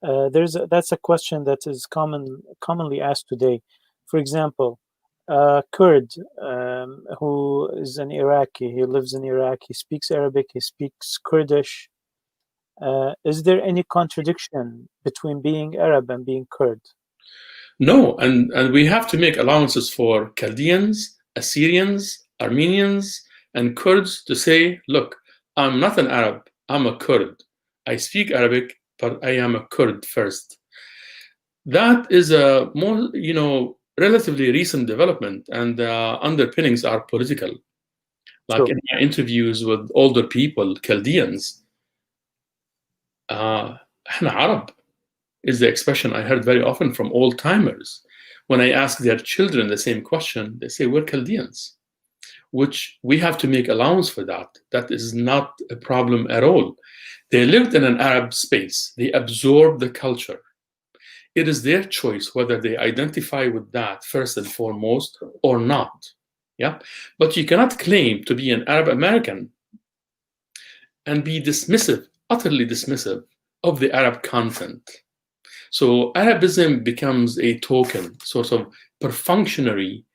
that's a question that is commonly asked today. For example, Kurd, who is an Iraqi, he lives in Iraq, he speaks Arabic, he speaks Kurdish. Is there any contradiction between being Arab and being Kurd? No, and we have to make allowances for Chaldeans, Assyrians, Armenians, and Kurds to say, look, I'm not an Arab, I'm a Kurd. I speak Arabic, but I am a Kurd first. That is a more, relatively recent development, and underpinnings are political. Like in my interviews with older people, Chaldeans, "Ahna Arab" is the expression I heard very often from old timers. When I ask their children the same question, they say, we're Chaldeans, which we have to make allowance for that. That is not a problem at all. They lived in an Arab space. They absorbed the culture. It is their choice whether they identify with that first and foremost or not. Yeah, but you cannot claim to be an Arab American and be dismissive, utterly dismissive of the Arab content. So Arabism becomes a token, sort of perfunctory,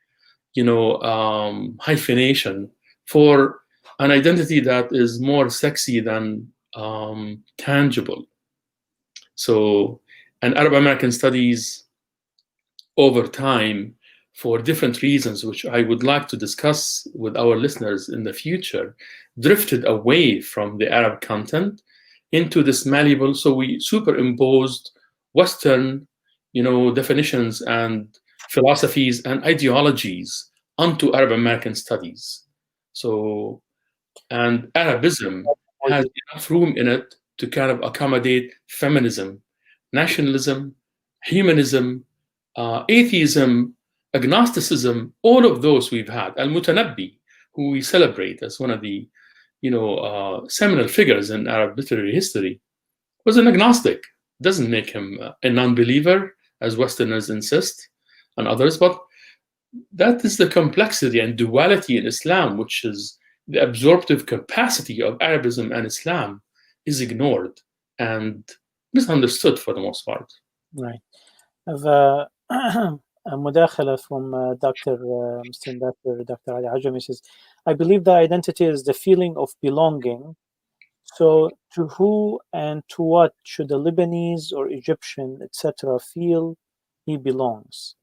hyphenation for an identity that is more sexy than tangible. So, and Arab American studies over time, for different reasons, which I would like to discuss with our listeners in the future, drifted away from the Arab content into this malleable. So we superimposed Western, definitions and philosophies and ideologies onto Arab American studies. So, and Arabism has enough room in it to kind of accommodate feminism, nationalism, humanism, atheism, agnosticism, all of those we've had. Al-Mutanabbi, who we celebrate as one of the, seminal figures in Arab literary history, was an agnostic. Doesn't make him a non-believer, as Westerners insist, and others, but that is the complexity and duality in Islam, which is the absorptive capacity of Arabism and Islam is ignored and misunderstood for the most part. Right. I have a mudakhala from Dr. Ali Ajami says, I believe that identity is the feeling of belonging. So to who and to what should a Lebanese or Egyptian, etc., feel he belongs?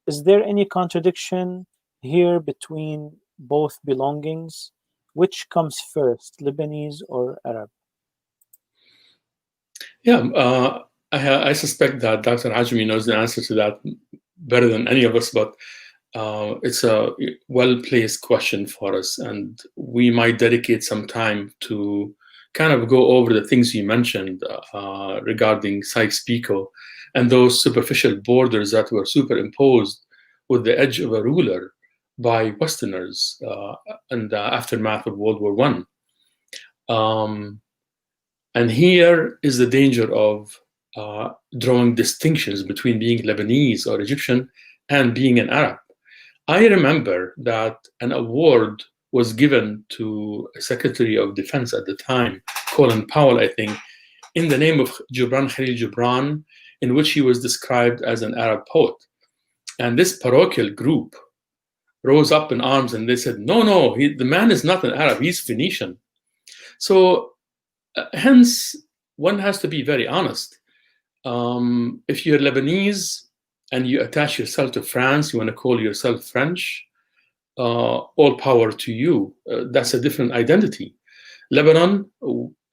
Is there any contradiction here between both belongings? Which comes first, Lebanese or Arab? Yeah, I suspect that Dr. Ajami knows the answer to that better than any of us, but it's a well-placed question for us, and we might dedicate some time to kind of go over the things you mentioned regarding Sykes-Picot and those superficial borders that were superimposed with the edge of a ruler by Westerners in the aftermath of World War I. And here is the danger of drawing distinctions between being Lebanese or Egyptian and being an Arab. I remember that an award was given to a Secretary of Defense at the time, Colin Powell, I think, in the name of Gibran Khalil Gibran, in which he was described as an Arab poet. And this parochial group rose up in arms and they said, no, the man is not an Arab, he's Phoenician. So hence, one has to be very honest. If you're Lebanese and you attach yourself to France, you want to call yourself French, all power to you. That's a different identity. Lebanon,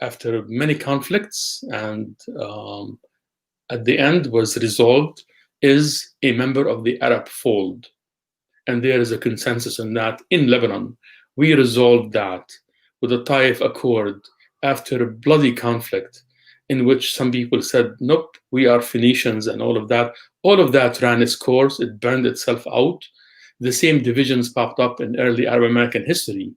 after many conflicts and at the end was resolved, is a member of the Arab fold. And there is a consensus on that in Lebanon. We resolved that with the Taif Accord after a bloody conflict in which some people said, nope, we are Phoenicians and all of that. All of that ran its course. It burned itself out. The same divisions popped up in early Arab American history,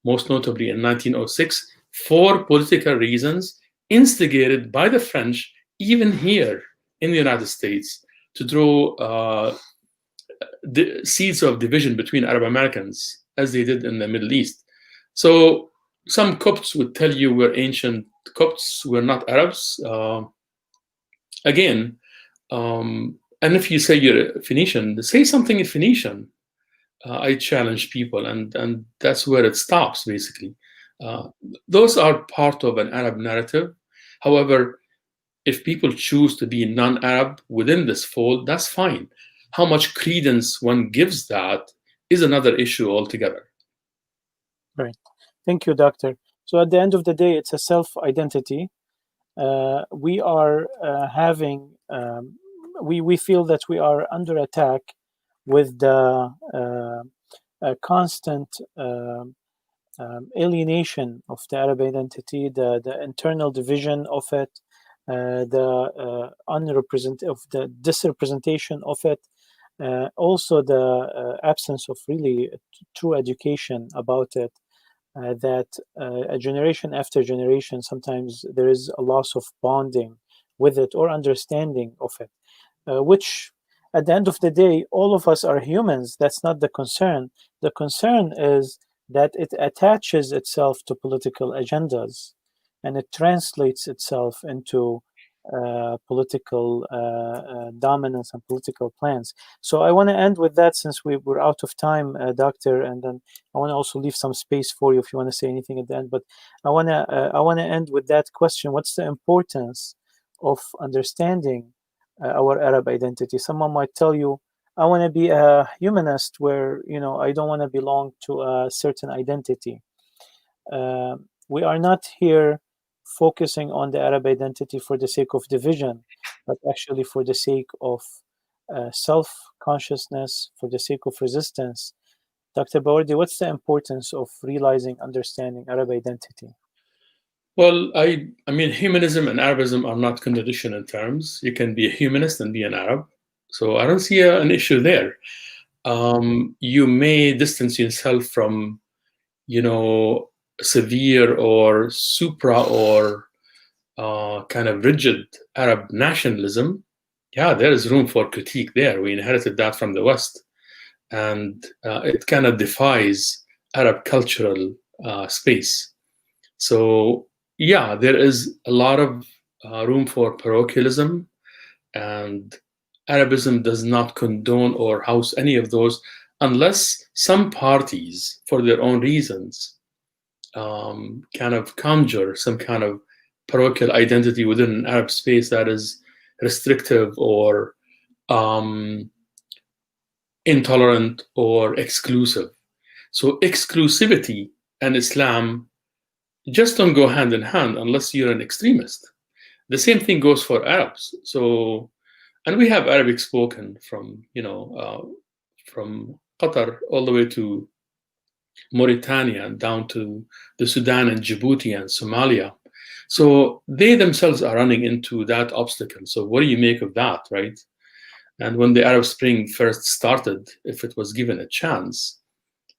most notably in 1906, for political reasons instigated by the French, even here in the United States, to draw the seeds of division between Arab Americans, as they did in the Middle East. So some Copts would tell you we're ancient Copts, we're not Arabs. And if you say you're Phoenician, say something in Phoenician. I challenge people, and that's where it stops, basically. Those are part of an Arab narrative. However, if people choose to be non-Arab within this fold, that's fine. How much credence one gives that is another issue altogether. Right. Thank you, Doctor. So at the end of the day, it's a self-identity. We are we feel that we are under attack with the constant alienation of the Arab identity, the internal division of it, the disrepresentation of it, also the absence of really true education about it. That a generation after generation, sometimes there is a loss of bonding with it or understanding of it, which at the end of the day, all of us are humans. That's not the concern. The concern is that it attaches itself to political agendas and it translates itself into political dominance and political plans. So I want to end with that, since we're out of time, Doctor, and then I want to also leave some space for you if you want to say anything at the end. But I want to end with that question: what's the importance of understanding our Arab identity? Someone might tell you, I want to be a humanist, where I don't want to belong to a certain identity. We are not here focusing on the Arab identity for the sake of division, but actually for the sake of self-consciousness, for the sake of resistance. Dr. Bawardi, what's the importance of realizing, understanding Arab identity? Well, I mean, humanism and Arabism are not contradiction in terms. You can be a humanist and be an Arab. So I don't see an issue there. You may distance yourself from, severe or supra or kind of rigid Arab nationalism. Yeah, there is room for critique there. We inherited that from the West. And it kind of defies Arab cultural space. So yeah, there is a lot of room for parochialism, and Arabism does not condone or house any of those unless some parties, for their own reasons, kind of conjure some kind of parochial identity within an Arab space that is restrictive or intolerant or exclusive. So exclusivity and Islam just don't go hand in hand unless you're an extremist. The same thing goes for Arabs. So, and we have Arabic spoken from, from Qatar all the way to Mauritania, down to the Sudan and Djibouti and Somalia. So they themselves are running into that obstacle. So what do you make of that, right? And when the Arab Spring first started, if it was given a chance,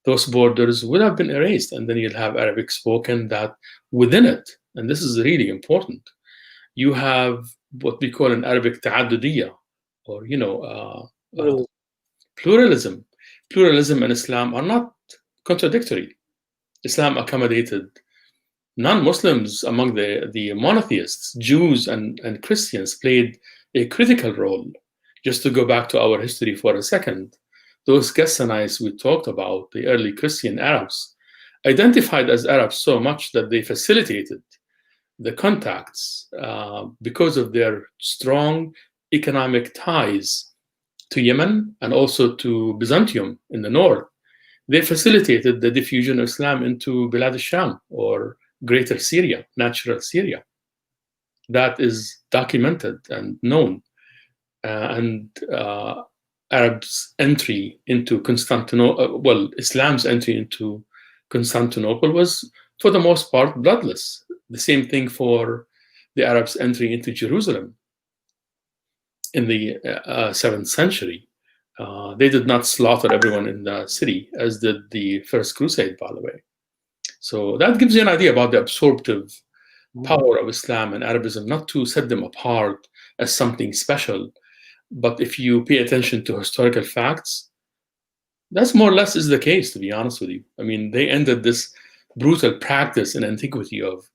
those borders would have been erased, and then you'd have Arabic spoken that within it, and this is really important, you have what we call an Arabic ta'addudiyya, or pluralism. Pluralism and Islam are not contradictory. Islam accommodated non-Muslims among the monotheists. Jews and Christians played a critical role. Just to go back to our history for a second, those Gassanites we talked about, the early Christian Arabs, identified as Arabs so much that they facilitated the contacts because of their strong economic ties to Yemen and also to Byzantium in the north. They facilitated the diffusion of Islam into Bilad al-Sham, or Greater Syria, natural Syria. That is documented and known. Arabs' entry into Constantinople, Islam's entry into Constantinople was, for the most part, bloodless. The same thing for the Arabs' entry into Jerusalem in the 7th century. They did not slaughter everyone in the city, as did the First Crusade, by the way. So that gives you an idea about the absorptive power of Islam and Arabism, not to set them apart as something special, but if you pay attention to historical facts, that's more or less is the case, to be honest with you. I mean, they ended this brutal practice in antiquity of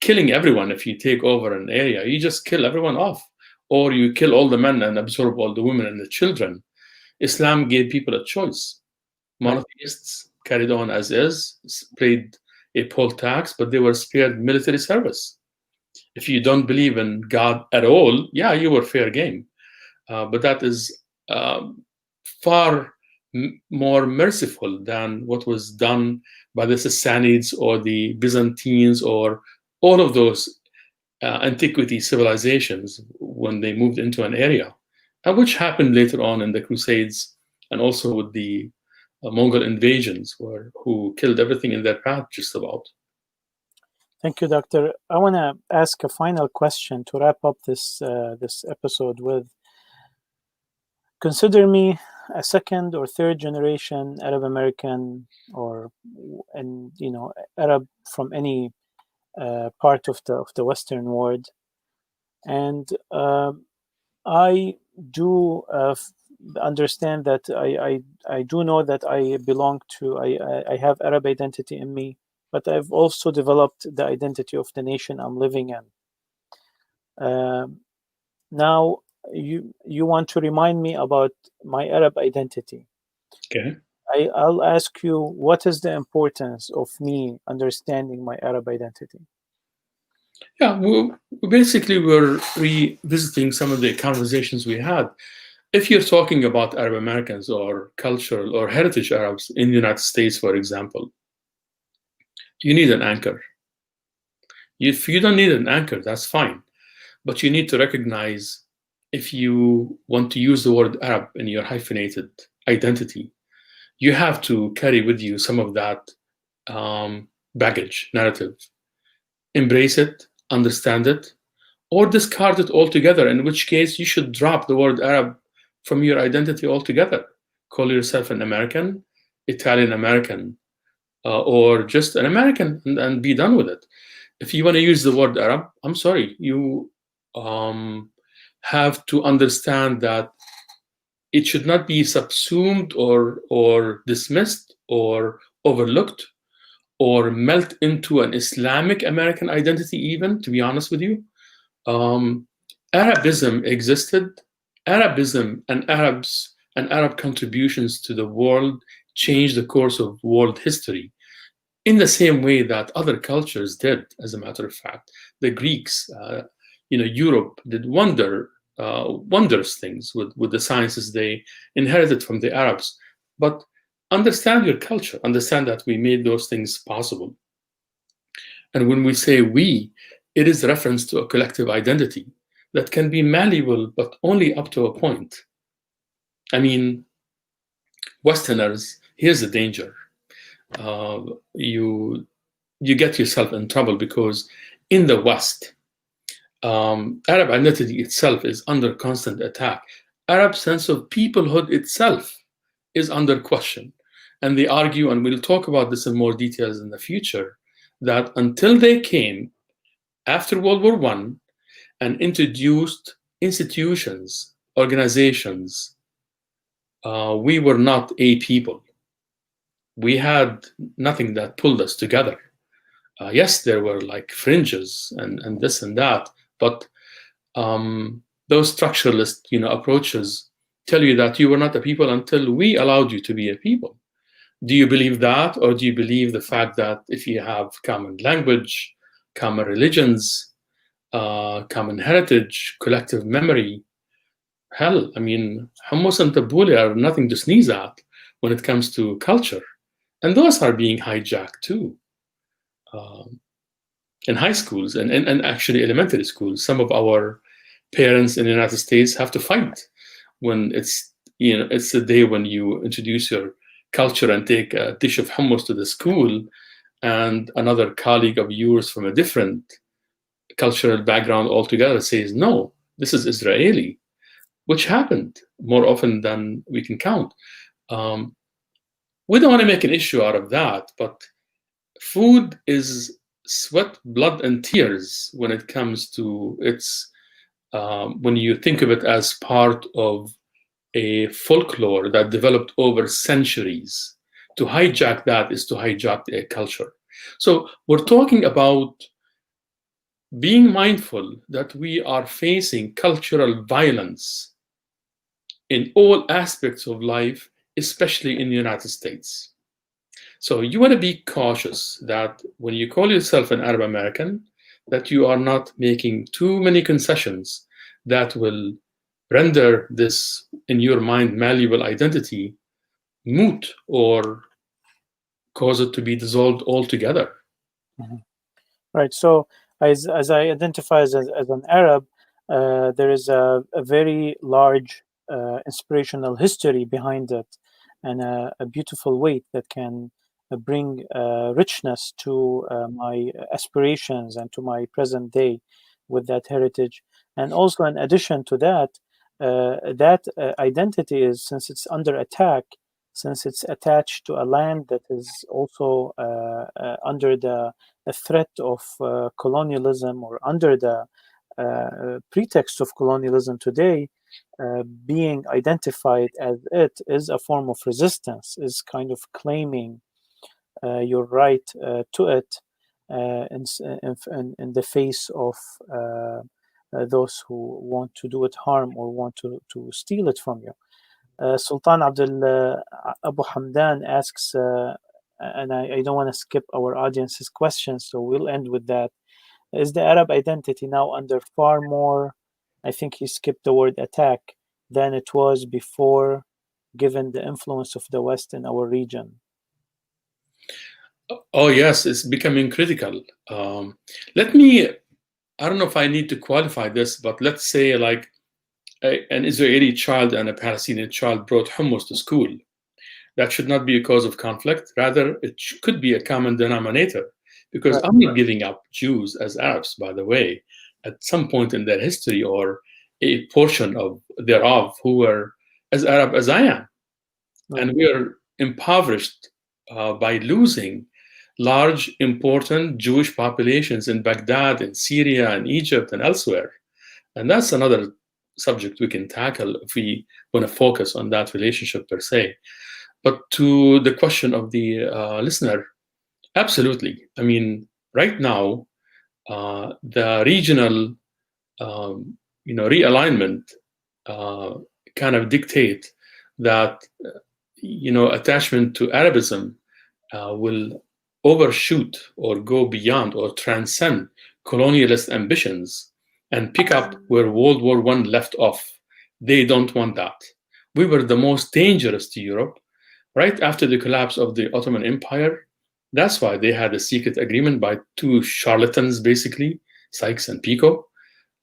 killing everyone. If you take over an area, you just kill everyone off, or you kill all the men and absorb all the women and the children. Islam gave people a choice. Monotheists carried on as is, paid a poll tax, but they were spared military service. If you don't believe in God at all, yeah, you were fair game. But that is far more merciful than what was done by the Sassanids or the Byzantines or all of those antiquity civilizations when they moved into an area, which happened later on in the Crusades and also with the Mongol invasions, who killed everything in their path, just about. Thank you, Doctor. I want to ask a final question to wrap up this episode with. Consider me a second or third generation Arab American, Arab from any part of the Western world, and I do understand that I do know that I belong to I have Arab identity in me, but I've also developed the identity of the nation I'm living in. Now you want to remind me about my Arab identity. Okay. I'll ask you, what is the importance of me understanding my Arab identity? Yeah, we're revisiting some of the conversations we had. If you're talking about Arab Americans or cultural or heritage Arabs in the United States, for example, you need an anchor. If you don't need an anchor, that's fine. But you need to recognize, if you want to use the word Arab in your hyphenated identity, you have to carry with you some of that baggage narrative. Embrace it, understand it, or discard it altogether, in which case you should drop the word Arab from your identity altogether. Call yourself an American, Italian American, or just an American, and be done with it. If you want to use the word Arab, I'm sorry, you have to understand that it should not be subsumed or dismissed or overlooked or melt into an Islamic American identity, even, to be honest with you. Arabism existed. Arabism and Arabs and Arab contributions to the world changed the course of world history in the same way that other cultures did, as a matter of fact. The Greeks, Europe did wondrous things with the sciences they inherited from the Arabs. But understand your culture, understand that we made those things possible. And when we say we, it is reference to a collective identity that can be malleable, but only up to a point. I mean, Westerners, here's the danger. you get yourself in trouble, because in the West, Arab identity itself is under constant attack. Arab sense of peoplehood itself is under question. And they argue, and we'll talk about this in more details in the future, that until they came after World War I and introduced institutions, organizations, we were not a people. We had nothing that pulled us together. Yes, there were like fringes and this and that, but those structuralist, approaches tell you that you were not a people until we allowed you to be a people. Do you believe that, or do you believe the fact that if you have common language, common religions, common heritage, collective memory, hell, I mean, hummus and tabbouleh are nothing to sneeze at when it comes to culture, and those are being hijacked too. In high schools and actually elementary schools, some of our parents in the United States have to fight when it's the day when you introduce your culture and take a dish of hummus to the school, and another colleague of yours from a different cultural background altogether says, no, this is Israeli, which happened more often than we can count. We don't want to make an issue out of that, but food is sweat, blood, and tears when it comes to its, when you think of it as part of a folklore that developed over centuries. To hijack that is to hijack a culture. So we're talking about being mindful that we are facing cultural violence in all aspects of life, especially in the United States. So you want to be cautious that when you call yourself an Arab American, that you are not making too many concessions that will render this, in your mind, malleable identity moot or cause it to be dissolved altogether. Mm-hmm. Right. So as I identify as an Arab, there is a very large inspirational history behind it, and a beautiful weight that can bring richness to my aspirations and to my present day with that heritage. And also, in addition to that, that identity is, since it's under attack, since it's attached to a land that is also under the threat of colonialism, or under the pretext of colonialism today, being identified as it is a form of resistance, is kind of claiming your right to it in the face of those who want to do it harm or want to steal it from you. Sultan Abdul Abu Hamdan asks, and I don't want to skip our audience's questions, so we'll end with that. Is the Arab identity now under far more, I think he skipped the word attack, than it was before, given the influence of the West in our region? Oh, yes, it's becoming critical. Let me, I don't know if I need to qualify this, but let's say like an Israeli child and a Palestinian child brought hummus to school. That should not be a cause of conflict. Rather, it could be a common denominator, because I'm not giving up Jews as Arabs, by the way, at some point in their history, or a portion of thereof, who were as Arab as I am. And we are impoverished by losing large, important Jewish populations in Baghdad, in Syria, and Egypt, and elsewhere. And that's another subject we can tackle if we want to focus on that relationship per se. But to the question of the listener, absolutely. I mean, right now, the regional, realignment kind of dictate that, attachment to Arabism will overshoot or go beyond or transcend colonialist ambitions and pick up where World War I left off. They don't want that. We were the most dangerous to Europe right after the collapse of the Ottoman Empire. That's why they had a secret agreement by two charlatans, basically, Sykes and Picot,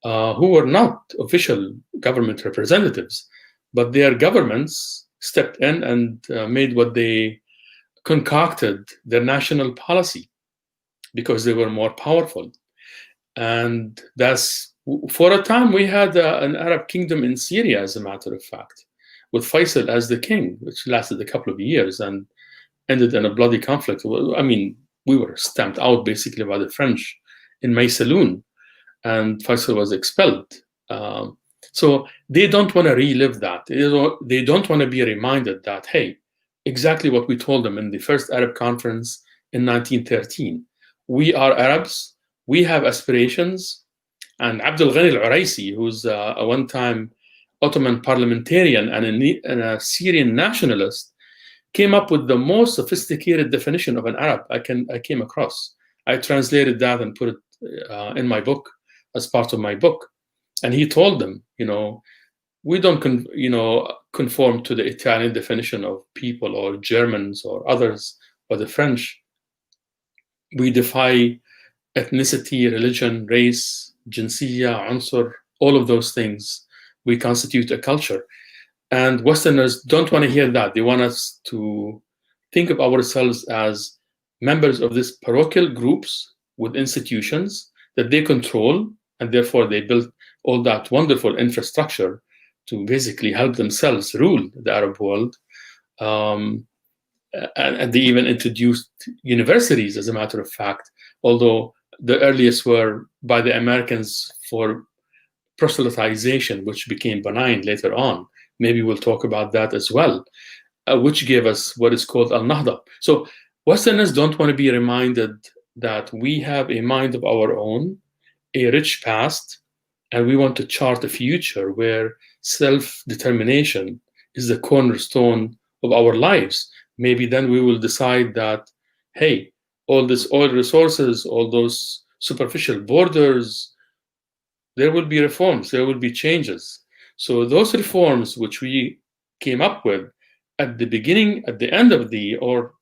who were not official government representatives, but their governments stepped in and made what they concocted their national policy because they were more powerful. And that's, for a time, we had an Arab kingdom in Syria, as a matter of fact, with Faisal as the king, which lasted a couple of years and ended in a bloody conflict. I mean, we were stamped out basically by the French in Maysalun, and Faisal was expelled. So they don't want to relive that. They don't want to be reminded that, hey, exactly what we told them in the first Arab conference in 1913. We are Arabs, we have aspirations, and Abdul Ghani al-Uraisi, who's a one-time Ottoman parliamentarian and a Syrian nationalist, came up with the most sophisticated definition of an Arab I came across. I translated that and put it in my book as part of my book. And he told them, we don't conform to the Italian definition of people or Germans or others or the French. We defy ethnicity, religion, race, jinsiyya, unsur, all of those things. We constitute a culture. And Westerners don't want to hear that. They want us to think of ourselves as members of these parochial groups with institutions that they control, and therefore they built all that wonderful infrastructure to basically help themselves rule the Arab world. And they even introduced universities, as a matter of fact, although the earliest were by the Americans for proselytization, which became benign later on. Maybe we'll talk about that as well, which gave us what is called al-Nahda. So Westerners don't want to be reminded that we have a mind of our own, a rich past, and we want to chart a future where self-determination is the cornerstone of our lives. Maybe then we will decide that, hey, all this oil resources, all those superficial borders, there will be reforms, there will be changes. So those reforms which we came up with at the beginning, at the end of the, or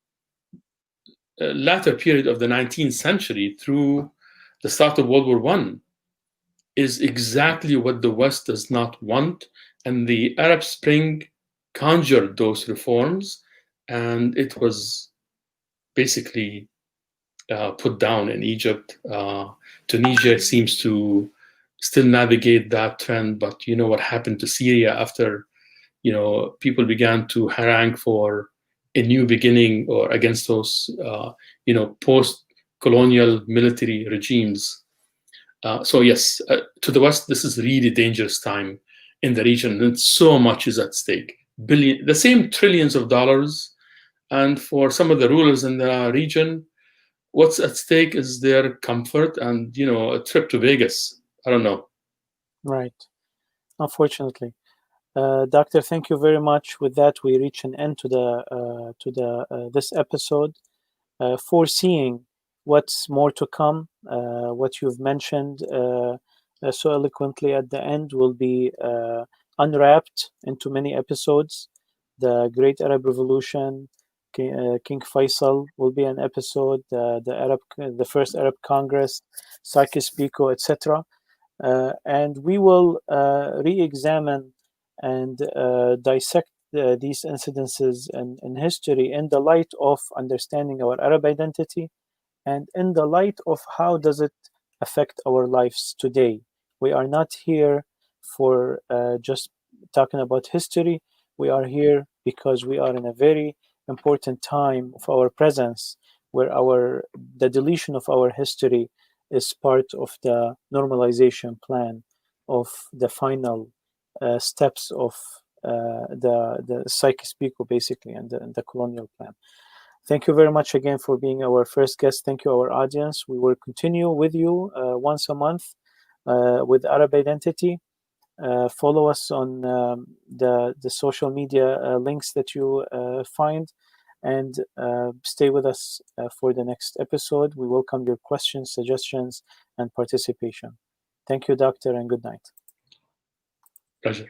latter period of the 19th century through the start of World War I, is exactly what the West does not want. And the Arab Spring conjured those reforms, and it was basically put down in Egypt. Tunisia seems to still navigate that trend, but you know what happened to Syria after people began to harangue for a new beginning or against those post-colonial military regimes. So yes, to the West, this is really dangerous time in the region, and so much is at stake. The same trillions of dollars, and for some of the rulers in the region, what's at stake is their comfort and a trip to Vegas. I don't know. Right. Unfortunately. Doctor, thank you very much. With that, we reach an end to this episode, foreseeing what's more to come. What you've mentioned so eloquently at the end will be unwrapped into many episodes. The Great Arab Revolution, King Faisal will be an episode. The first Arab Congress, Sykes-Picot, etc. And we will re-examine and dissect these incidences in history in the light of understanding our Arab identity and in the light of how does it affect our lives today. We are not here for just talking about history. We are here because we are in a very important time of our presence where the deletion of our history is part of the normalization plan of the final steps of the Sykes-Picot, basically, and the colonial plan. Thank you very much again for being our first guest. Thank you, our audience. We will continue with you once a month with Arab Identity. Follow us on the social media links that you find, and stay with us for the next episode. We welcome your questions, suggestions, and participation. Thank you, Doctor, and good night. Pleasure.